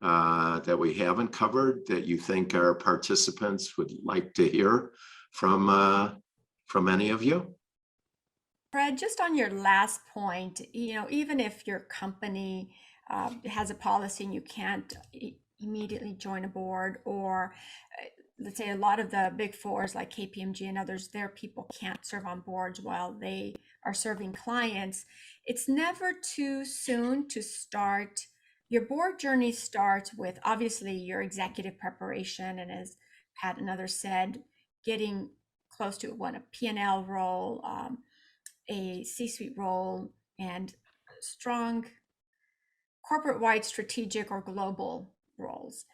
that we haven't covered that you think our participants would like to hear from any of you? Fred, just on your last point, even if your company has a policy and you can't immediately join a board, or let's say a lot of the big fours like KPMG and others, their people can't serve on boards while they are serving clients. It's never too soon to start. Your board journey starts with obviously your executive preparation, and as Pat and others said, getting close to a P&L role, a C-suite role, and strong corporate-wide strategic or global roles.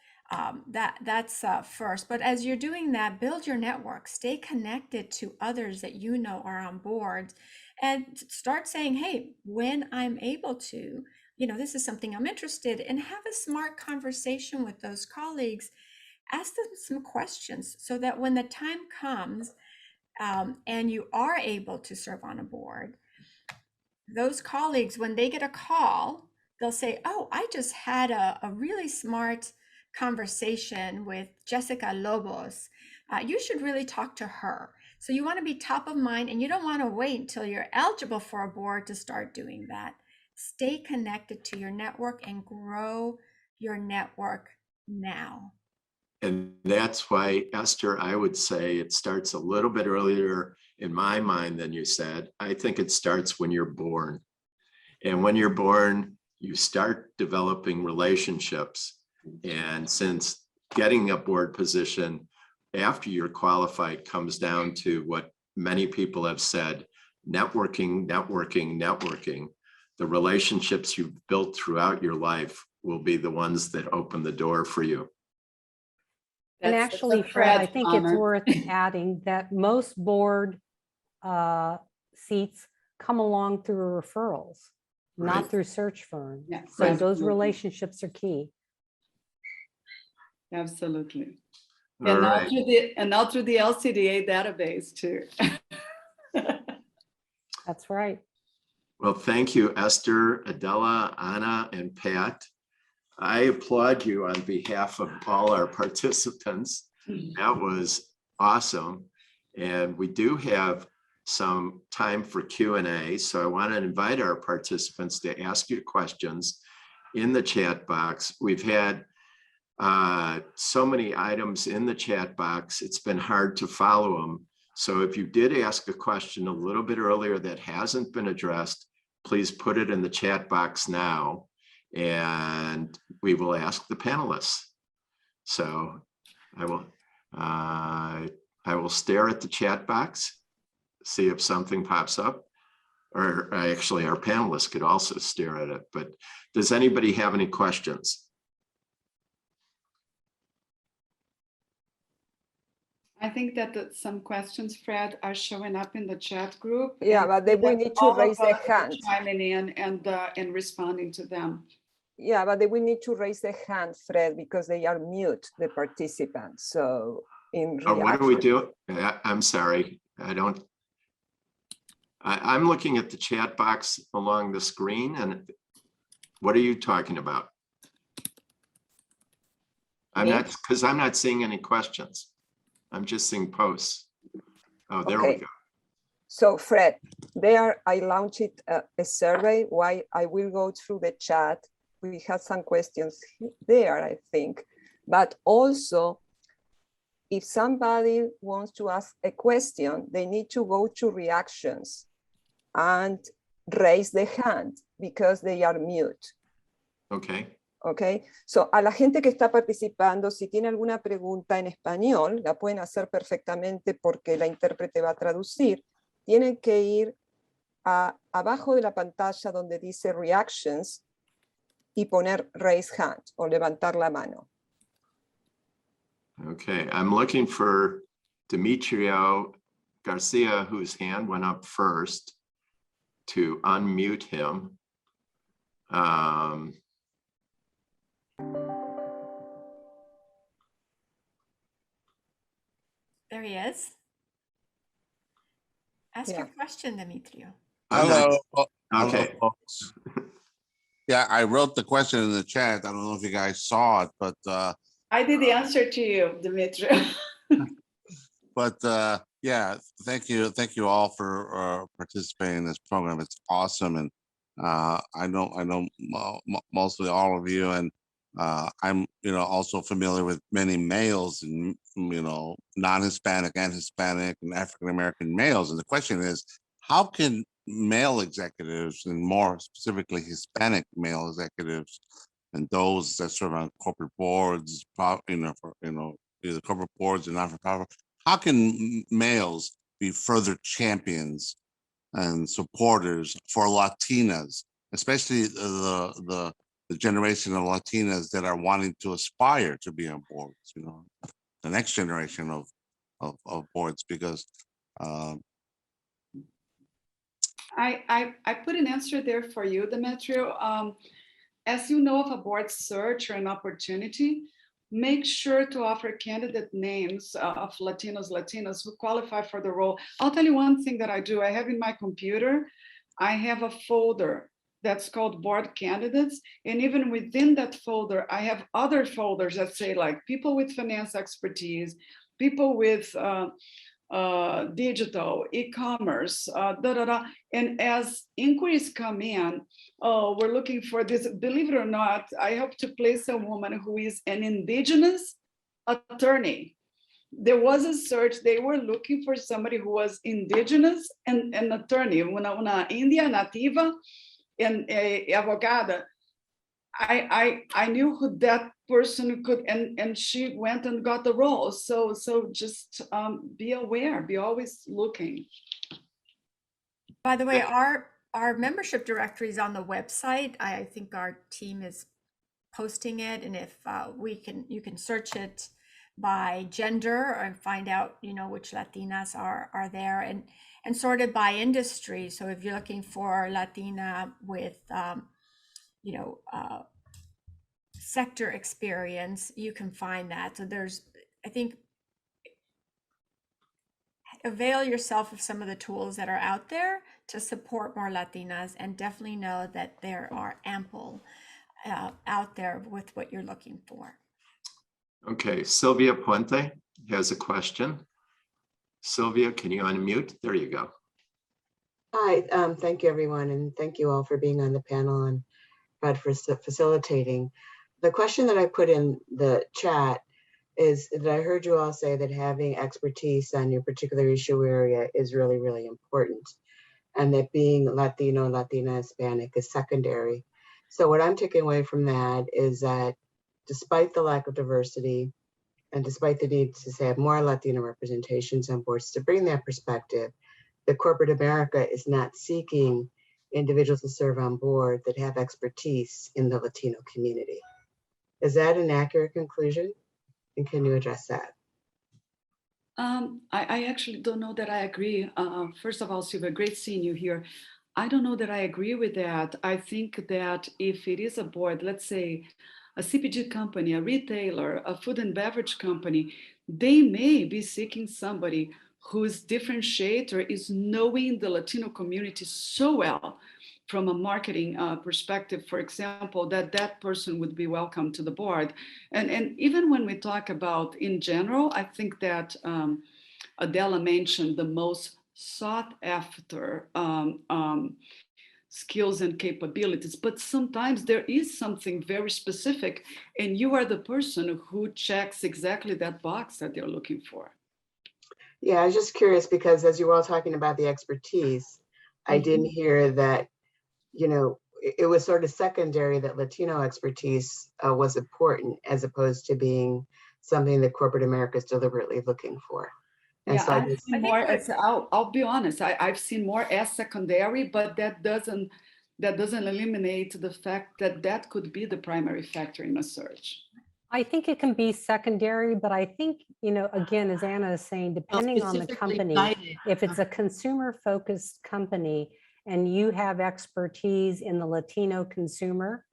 That's first. But as you're doing that, build your network, stay connected to others that you know are on boards, and start saying, hey, when I'm able to, this is something I'm interested in, have a smart conversation with those colleagues, ask them some questions so that when the time comes and you are able to serve on a board, those colleagues, when they get a call, they'll say, oh, I just had a really smart conversation with Jessica Lobos. You should really talk to her. So you want to be top of mind, and you don't want to wait until you're eligible for a board to start doing that. Stay connected to your network and grow your network now. And that's why, Esther, I would say it starts a little bit earlier in my mind than you said. I think it starts when you're born. And when you're born, you start developing relationships. And since getting a board position after you're qualified comes down to what many people have said, networking, networking, networking, the relationships you've built throughout your life will be the ones that open the door for you. And actually, Fred, I think it's worth adding that most board seats come along through referrals, not through search firms. Yeah, so those relationships are key. Absolutely. All right. Now through the LCDA database too. That's right. Well, thank you, Esther, Adela, Anna, and Pat. I applaud you on behalf of all our participants. That was awesome. And we do have some time for Q&A. So I want to invite our participants to ask your questions in the chat box. We've had so many items in the chat box, it's been hard to follow them. So if you did ask a question a little bit earlier that hasn't been addressed, please put it in the chat box now, and we will ask the panelists. So I will stare at the chat box, see if something pops up, or actually our panelists could also stare at it. But does anybody have any questions? I think that some questions, Fred, are showing up in the chat group. Yeah, but then we need to raise their hand. Chiming in and responding to them. Yeah, but they will need to raise their hand, Fred, because they are mute, the participants. So in Oh, what do we reaction, do? I'm sorry, I'm looking at the chat box along the screen, and what are you talking about? I'm Me? not, because I'm not seeing any questions. I'm just seeing posts. Oh, there we Okay. go. So Fred, there I launched a survey. Why I will go through the chat. We had some questions there, I think, but also if somebody wants to ask a question, they need to go to reactions and raise the hand because they are mute. Okay. Okay, so a la gente que está participando, si tiene alguna pregunta en español, la pueden hacer perfectamente porque la intérprete va a traducir. Tienen que ir abajo de la pantalla donde dice reactions y poner raise hand o levantar la mano. Okay, I'm looking for Demetrio Garcia, whose hand went up first, to unmute him. There he is. Ask your Yeah. question, Demetrio. Hello. Okay. Hello, folks. Yeah, I wrote the question in the chat. I don't know if you guys saw it, but I did the answer to you, Dimitri. yeah, thank you all for participating in this program. It's awesome, and I know mostly all of you, and I'm also familiar with many males and non-Hispanic and Hispanic and African American males, and the question is, how can male executives, and more specifically Hispanic male executives, and those that serve on corporate boards, either corporate boards or not-for-profit, how can males be further champions and supporters for Latinas, especially the generation of Latinas that are wanting to aspire to be on boards, the next generation of boards, because I put an answer there for you, Demetrio. As you know of a board search or an opportunity, make sure to offer candidate names of Latinas who qualify for the role. I'll tell you one thing that I do. I have in my computer, I have a folder that's called board candidates. And even within that folder, I have other folders that say like people with finance expertise, people with digital, e-commerce, And as inquiries come in, oh, we're looking for this. Believe it or not, I hope to place a woman who is an indigenous attorney. There was a search, they were looking for somebody who was indigenous and an attorney, una India nativa and a abogada. I knew who that person could, and she went and got the role. So just be aware, be always looking. By the way, our membership directory is on the website. I think our team is posting it, and if you can search it by gender and find out which Latinas are there, and sorted by industry. So if you're looking for Latina with sector experience, you can find that. So I think, avail yourself of some of the tools that are out there to support more Latinas, and definitely know that there are ample out there with what you're looking for. Okay, Sylvia Puente has a question. Sylvia, can you unmute? There you go. Hi, thank you everyone, and thank you all for being on the panel and Fred for facilitating. The question that I put in the chat is that I heard you all say that having expertise on your particular issue area is really, really important, and that being Latino, Latina, Hispanic is secondary. So what I'm taking away from that is that despite the lack of diversity and despite the need to have more Latino representations on boards to bring that perspective, that corporate America is not seeking individuals to serve on board that have expertise in the Latino community. Is that an accurate conclusion? And can you address that? I actually don't know that I agree. First of all, Silvia, great seeing you here. I don't know that I agree with that. I think that if it is a board, let's say a CPG company, a retailer, a food and beverage company, they may be seeking somebody whose differentiator is knowing the Latino community so well from a marketing perspective, for example, that that person would be welcome to the board. And even when we talk about in general, I think that Adela mentioned the most sought after skills and capabilities, but sometimes there is something very specific and you are the person who checks exactly that box that they're looking for. Yeah, I was just curious because as you were all talking about the expertise, I didn't hear that, you know, it was sort of secondary that Latino expertise was important as opposed to being something that corporate America is deliberately looking for. And Yeah, so I I've just, seen more as, I'll be honest, I've seen more as secondary, but that doesn't eliminate the fact that that could be the primary factor in a search. I think it can be secondary, but I think, you know, again, as Anna is saying, depending on the specifically company, cited. if it's a consumer-focused company and you have expertise in the Latino consumer,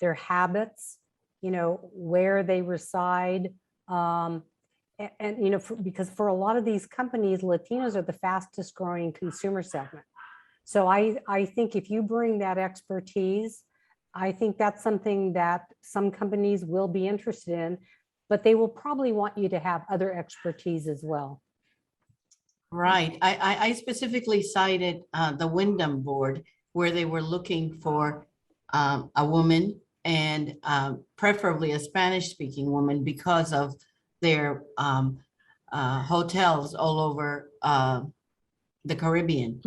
their habits, you know, where they reside, and you know, because for a lot of these companies, Latinos are the fastest growing consumer segment. So I think if you bring that expertise, I think that's something that some companies will be interested in, but they will probably want you to have other expertise as well. Right. I specifically cited the Wyndham board where they were looking for a woman and preferably a Spanish-speaking woman because of their hotels all over the Caribbean.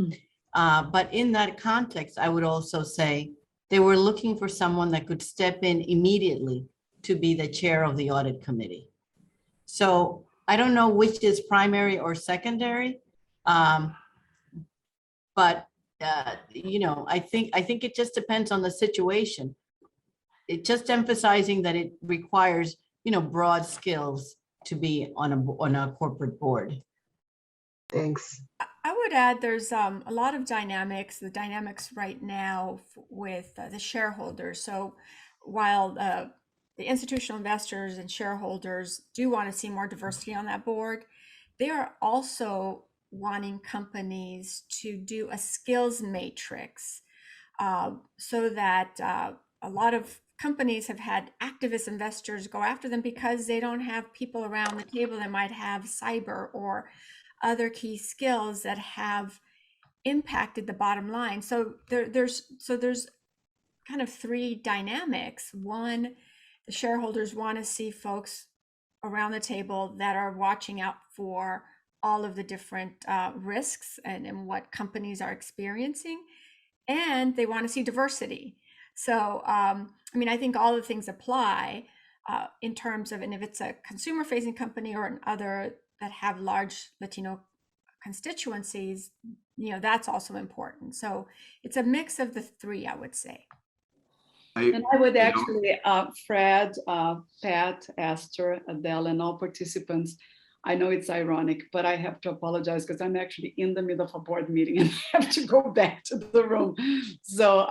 But in that context, I would also say they were looking for someone that could step in immediately to be the chair of the audit committee. So I don't know which is primary or secondary, but you know, I think it just depends on the situation. It just emphasizing that it requires, you know, broad skills to be on a corporate board. thanks. I would add there's a lot of dynamics, the dynamics right now with the shareholders. So while the institutional investors and shareholders do want to see more diversity on that board, they are also wanting companies to do a skills matrix so that a lot of companies have had activist investors go after them because they don't have people around the table that might have cyber or other key skills that have impacted the bottom line. So there's kind of three dynamics. One, the shareholders want to see folks around the table that are watching out for all of the different risks and what companies are experiencing, and they want to see diversity. So I mean, I think all the things apply in terms of, and if it's a consumer-facing company or an other that have large Latino constituencies, you know, that's also important. So it's a mix of the three, I would say. And I would actually, Fred, Pat, Esther, Adele, and all participants, I know it's ironic, but I have to apologize because I'm actually in the middle of a board meeting and I have to go back to the room. So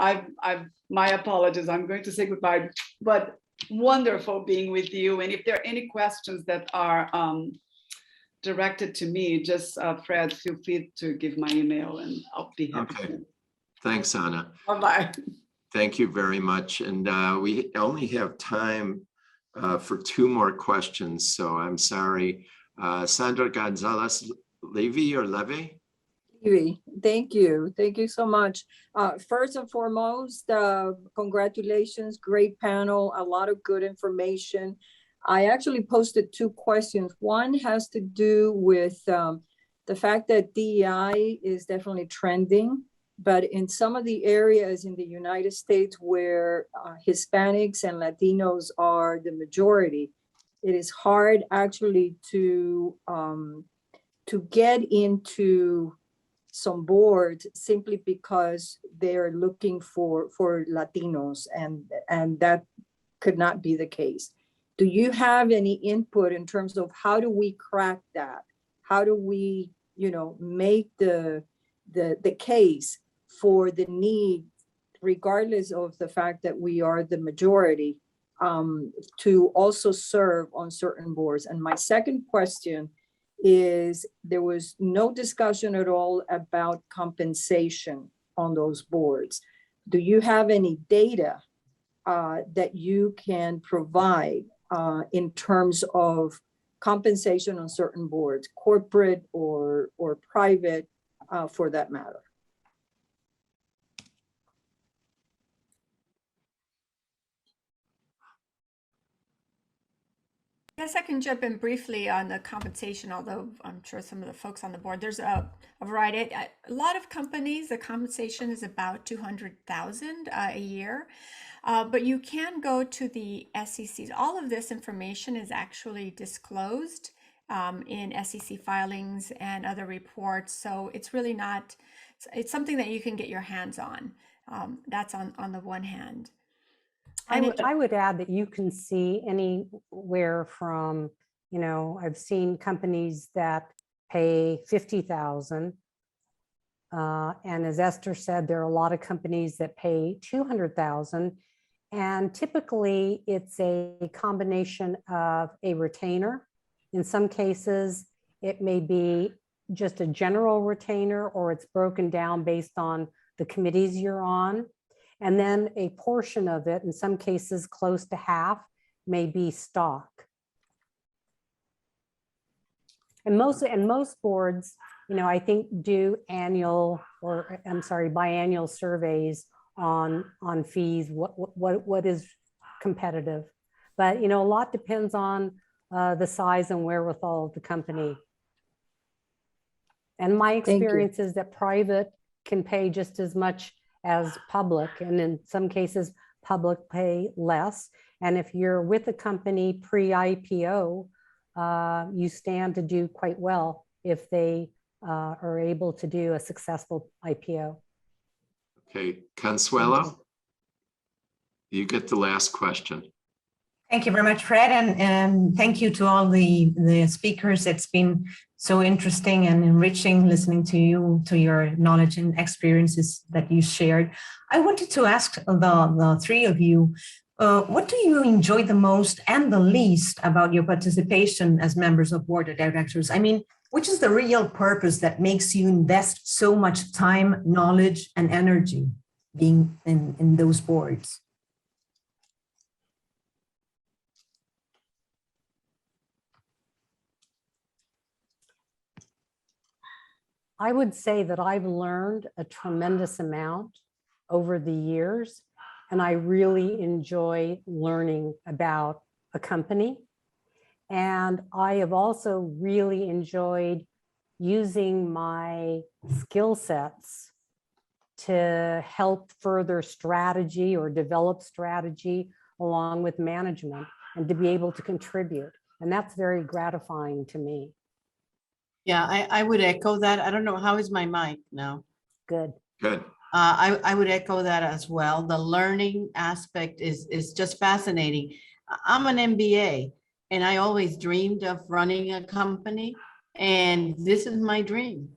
my apologies, I'm going to say goodbye, but wonderful being with you. And if there are any questions that are directed to me, just Fred, feel free to give my email and I'll be happy. Okay. Thanks, Anna. Bye-bye. Thank you very much. And we only have time for two more questions, so I'm sorry. Sandra Gonzalez Levy or Levy? Levy, thank you. Thank you so much. First and foremost, congratulations, great panel, a lot of good information. I actually posted two questions. One has to do with the fact that DEI is definitely trending, but in some of the areas in the United States where Hispanics and Latinos are the majority, it is hard actually to get into some boards simply because they're looking for Latinos, and that could not be the case. Do you have any input in terms of how do we crack that? How do we, you know, make the case for the need, regardless of the fact that we are the majority, to also serve on certain boards. And my second question is, there was no discussion at all about compensation on those boards. Do you have any data that you can provide in terms of compensation on certain boards, corporate or private, for that matter? I guess I can jump in briefly on the compensation, although I'm sure some of the folks on the board, there's a variety. A lot of companies, the compensation is about $200,000 a year, but you can go to the SECs. All of this information is actually disclosed in SEC filings and other reports. So it's really not, it's something that you can get your hands on. That's on the one hand. I would add that you can see anywhere from, I've seen companies that pay $50,000. And as Esther said, there are a lot of companies that pay $200,000. And typically it's a combination of a retainer. In some cases, it may be just a general retainer, or it's broken down based on the committees you're on. And then a portion of it, in some cases close to half, may be stock. And most boards, I think do biannual surveys on fees, what is competitive. But a lot depends on the size and wherewithal of the company. And my experience is that private can pay just as much as public, and in some cases public pay less. And if you're with a company pre-IPO, you stand to do quite well if they are able to do a successful IPO. Okay, Consuelo, you get the last question. Thank you very much, Fred, and thank you to all the speakers. It's been so interesting and enriching listening to you, to your knowledge and experiences that you shared. I wanted to ask the three of you, what do you enjoy the most and the least about your participation as members of board of directors? I mean, which is the real purpose that makes you invest so much time, knowledge, and energy being in those boards? I would say that I've learned a tremendous amount over the years, and I really enjoy learning about a company. And I have also really enjoyed using my skill sets to help further strategy or develop strategy along with management, and to be able to contribute. And that's very gratifying to me. Yeah, I would echo that. I don't know, how is my mic now? Good. Good. I would echo that as well. The learning aspect is just fascinating. I'm an MBA, and I always dreamed of running a company, and this is my dream.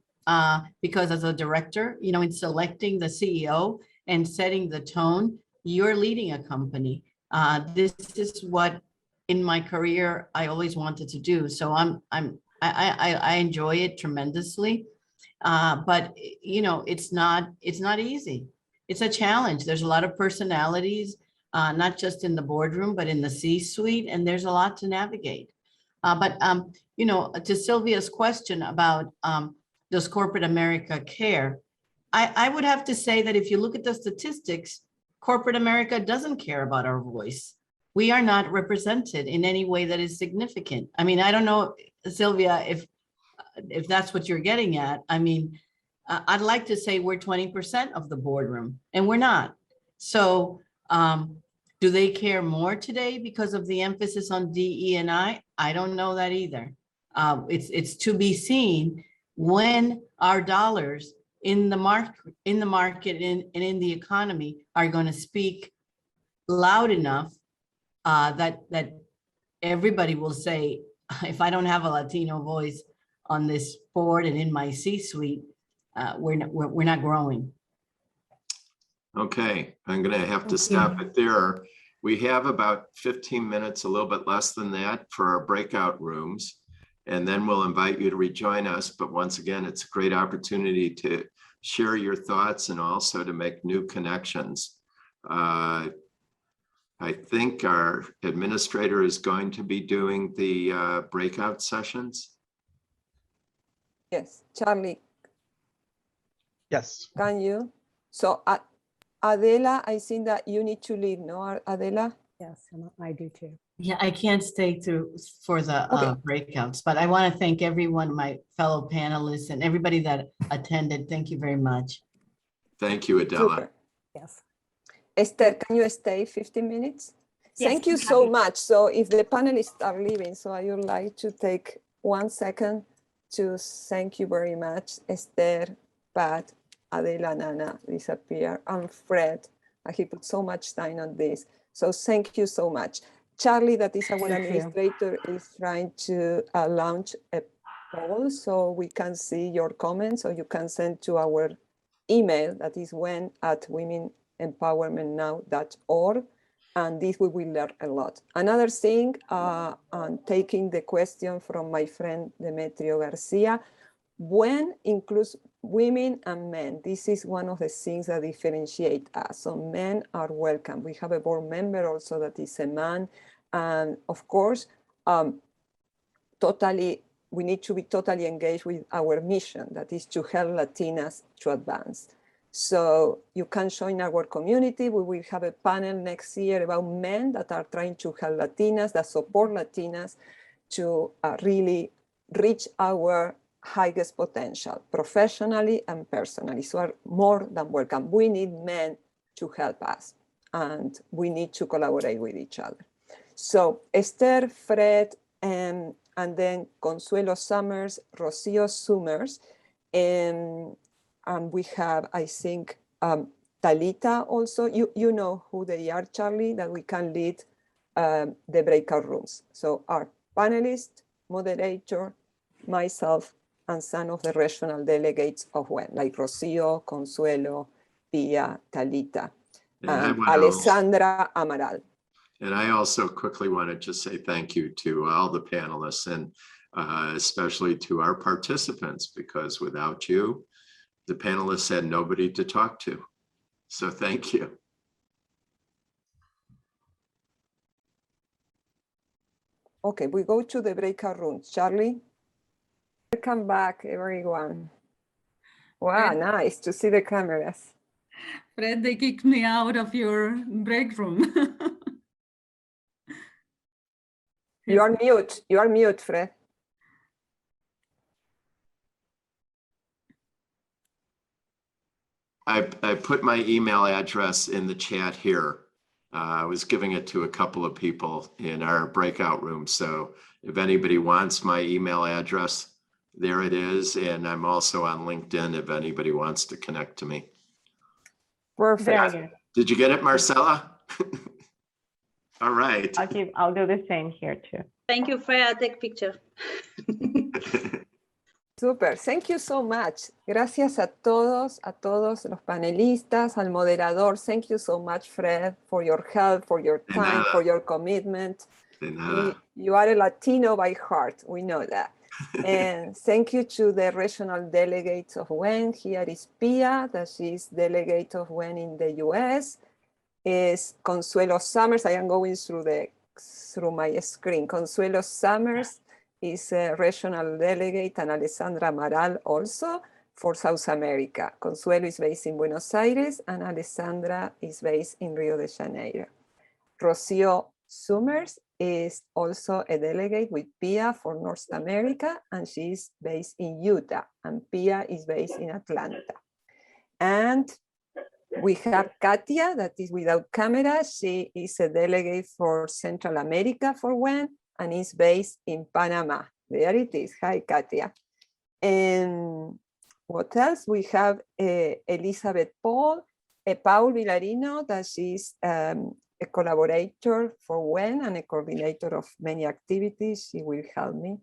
Because as a director, in selecting the CEO and setting the tone, you're leading a company. This is what in my career I always wanted to do. So I enjoy it tremendously, but it's not easy. It's a challenge. There's a lot of personalities, not just in the boardroom, but in the C-suite, and there's a lot to navigate. But to Sylvia's question about does corporate America care? I would have to say that if you look at the statistics, corporate America doesn't care about our voice. We are not represented in any way that is significant. I mean, I don't know, Sylvia, if that's what you're getting at. I mean, I'd like to say we're 20% of the boardroom, and we're not. So do they care more today because of the emphasis on DE&I? I don't know that either. It's to be seen when our dollars in the market and in the economy are going to speak loud enough that everybody will say, if I don't have a Latino voice on this board and in my C-suite, we're not growing. Okay, I'm going to have to stop it there. We have about 15 minutes, a little bit less than that, for our breakout rooms. And then we'll invite you to rejoin us. But once again, it's a great opportunity to share your thoughts and also to make new connections. I think our administrator is going to be doing the breakout sessions. Yes, Charlie, Yes. can you? So Adela, I think that you need to leave, no, Adela? Yes, and I do too. Yeah, I can't stay for the Okay. breakouts, but I want to thank everyone, my fellow panelists and everybody that attended. Thank you very much. Thank you, Adela. Super. Yes. Esther, can you stay 15 minutes? Yes, Thank you I'm so happy. much. So if the panelists are leaving, so I would like to take 1 second to thank you very much, Esther, Pat, Adela, Nana, disappear, and Fred. He put so much time on this. So thank you so much. Charlie, that is our Thank you. administrator, is trying to launch a poll so we can see your comments, or you can send to our email, that is wen@womenempowermentnow.org. And this we will learn a lot. Another thing, I'm taking the question from my friend Demetrio Garcia, WEN includes women and men. This is one of the things that differentiate us. So men are welcome. We have a board member also that is a man. And of course, we need to be totally engaged with our mission, that is to help Latinas to advance. So you can join our community. We will have a panel next year about men that are trying to help Latinas, that support Latinas to really reach our highest potential, professionally and personally. So are more than welcome. We need men to help us, and we need to collaborate with each other. So Esther, Fred, and then Consuelo Summers, Rocio Summers, and we have, I think, Talita also. You know who they are, Charlie, that we can lead the breakout rooms. So our panelist, moderator, myself, and some of the regional delegates of WEN, like Rocio, Consuelo, Pia, Talita, and Alessandra Amaral. And I also quickly want to just say thank you to all the panelists, and especially to our participants, because without you, the panelists had nobody to talk to. So thank you. Okay, we go to the breakout rooms. Charlie? Welcome back, everyone. Wow, nice to see the cameras. Fred, they kicked me out of your break room. You are mute. You are mute, Fred. I put my email address in the chat here. I was giving it to a couple of people in our breakout room. So if anybody wants my email address, there it is. And I'm also on LinkedIn if anybody wants to connect to me. Perfect. Did you get it, Marcella? All right. I'll do the same here too. Thank you, Fred. I'll take picture. Super, thank you so much. Gracias a todos los panelistas, al moderador. Thank you so much, Fred, for your help, for your time, for your commitment. You are a Latino by heart, we know that. And thank you to the regional delegates of WEN. Here is Pia, that she's delegate of WEN in the US. Is Consuelo Summers. I am going through my screen. Consuelo Summers is a regional delegate, and Alessandra Amaral also for South America. Consuelo is based in Buenos Aires, and Alessandra is based in Rio de Janeiro. Rocio Summers is also a delegate with Pia for North America, and she is based in Utah, and Pia is based in Atlanta. And we have Katia, that is without camera. She is a delegate for Central America for WEN, and is based in Panama. There it is. Hi, Katia. And what else? We have Elizabeth Paul, Paul Villarino, that she's a collaborator for WEN and a coordinator of many activities. She will help me.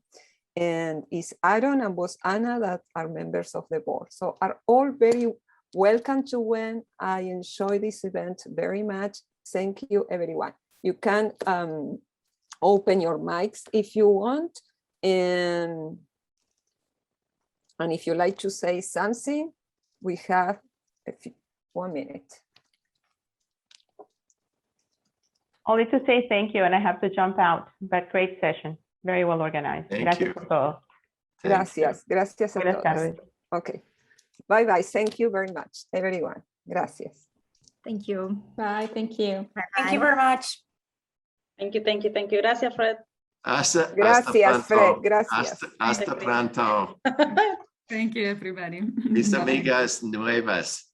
And is Aaron and Boss Anna that are members of the board. So are all very Welcome to WEN. I enjoy this event very much. Thank you, everyone. You can open your mics if you want. And if you like to say something, we have 1 minute. Only to say thank you, and I have to jump out, but great session. Very well organized. Thank Gracias you. por todo. Gracias, gracias a Buenas todos. tardes. Okay, bye-bye. Thank you very much, everyone. Gracias. Thank you. Bye, thank you. Thank you very much. Thank you, thank you, thank you. Gracias, Fred. Hasta Gracias, Fred. pronto. Gracias. Hasta pronto. Thank you, everybody. Mis Bye. amigas nuevas.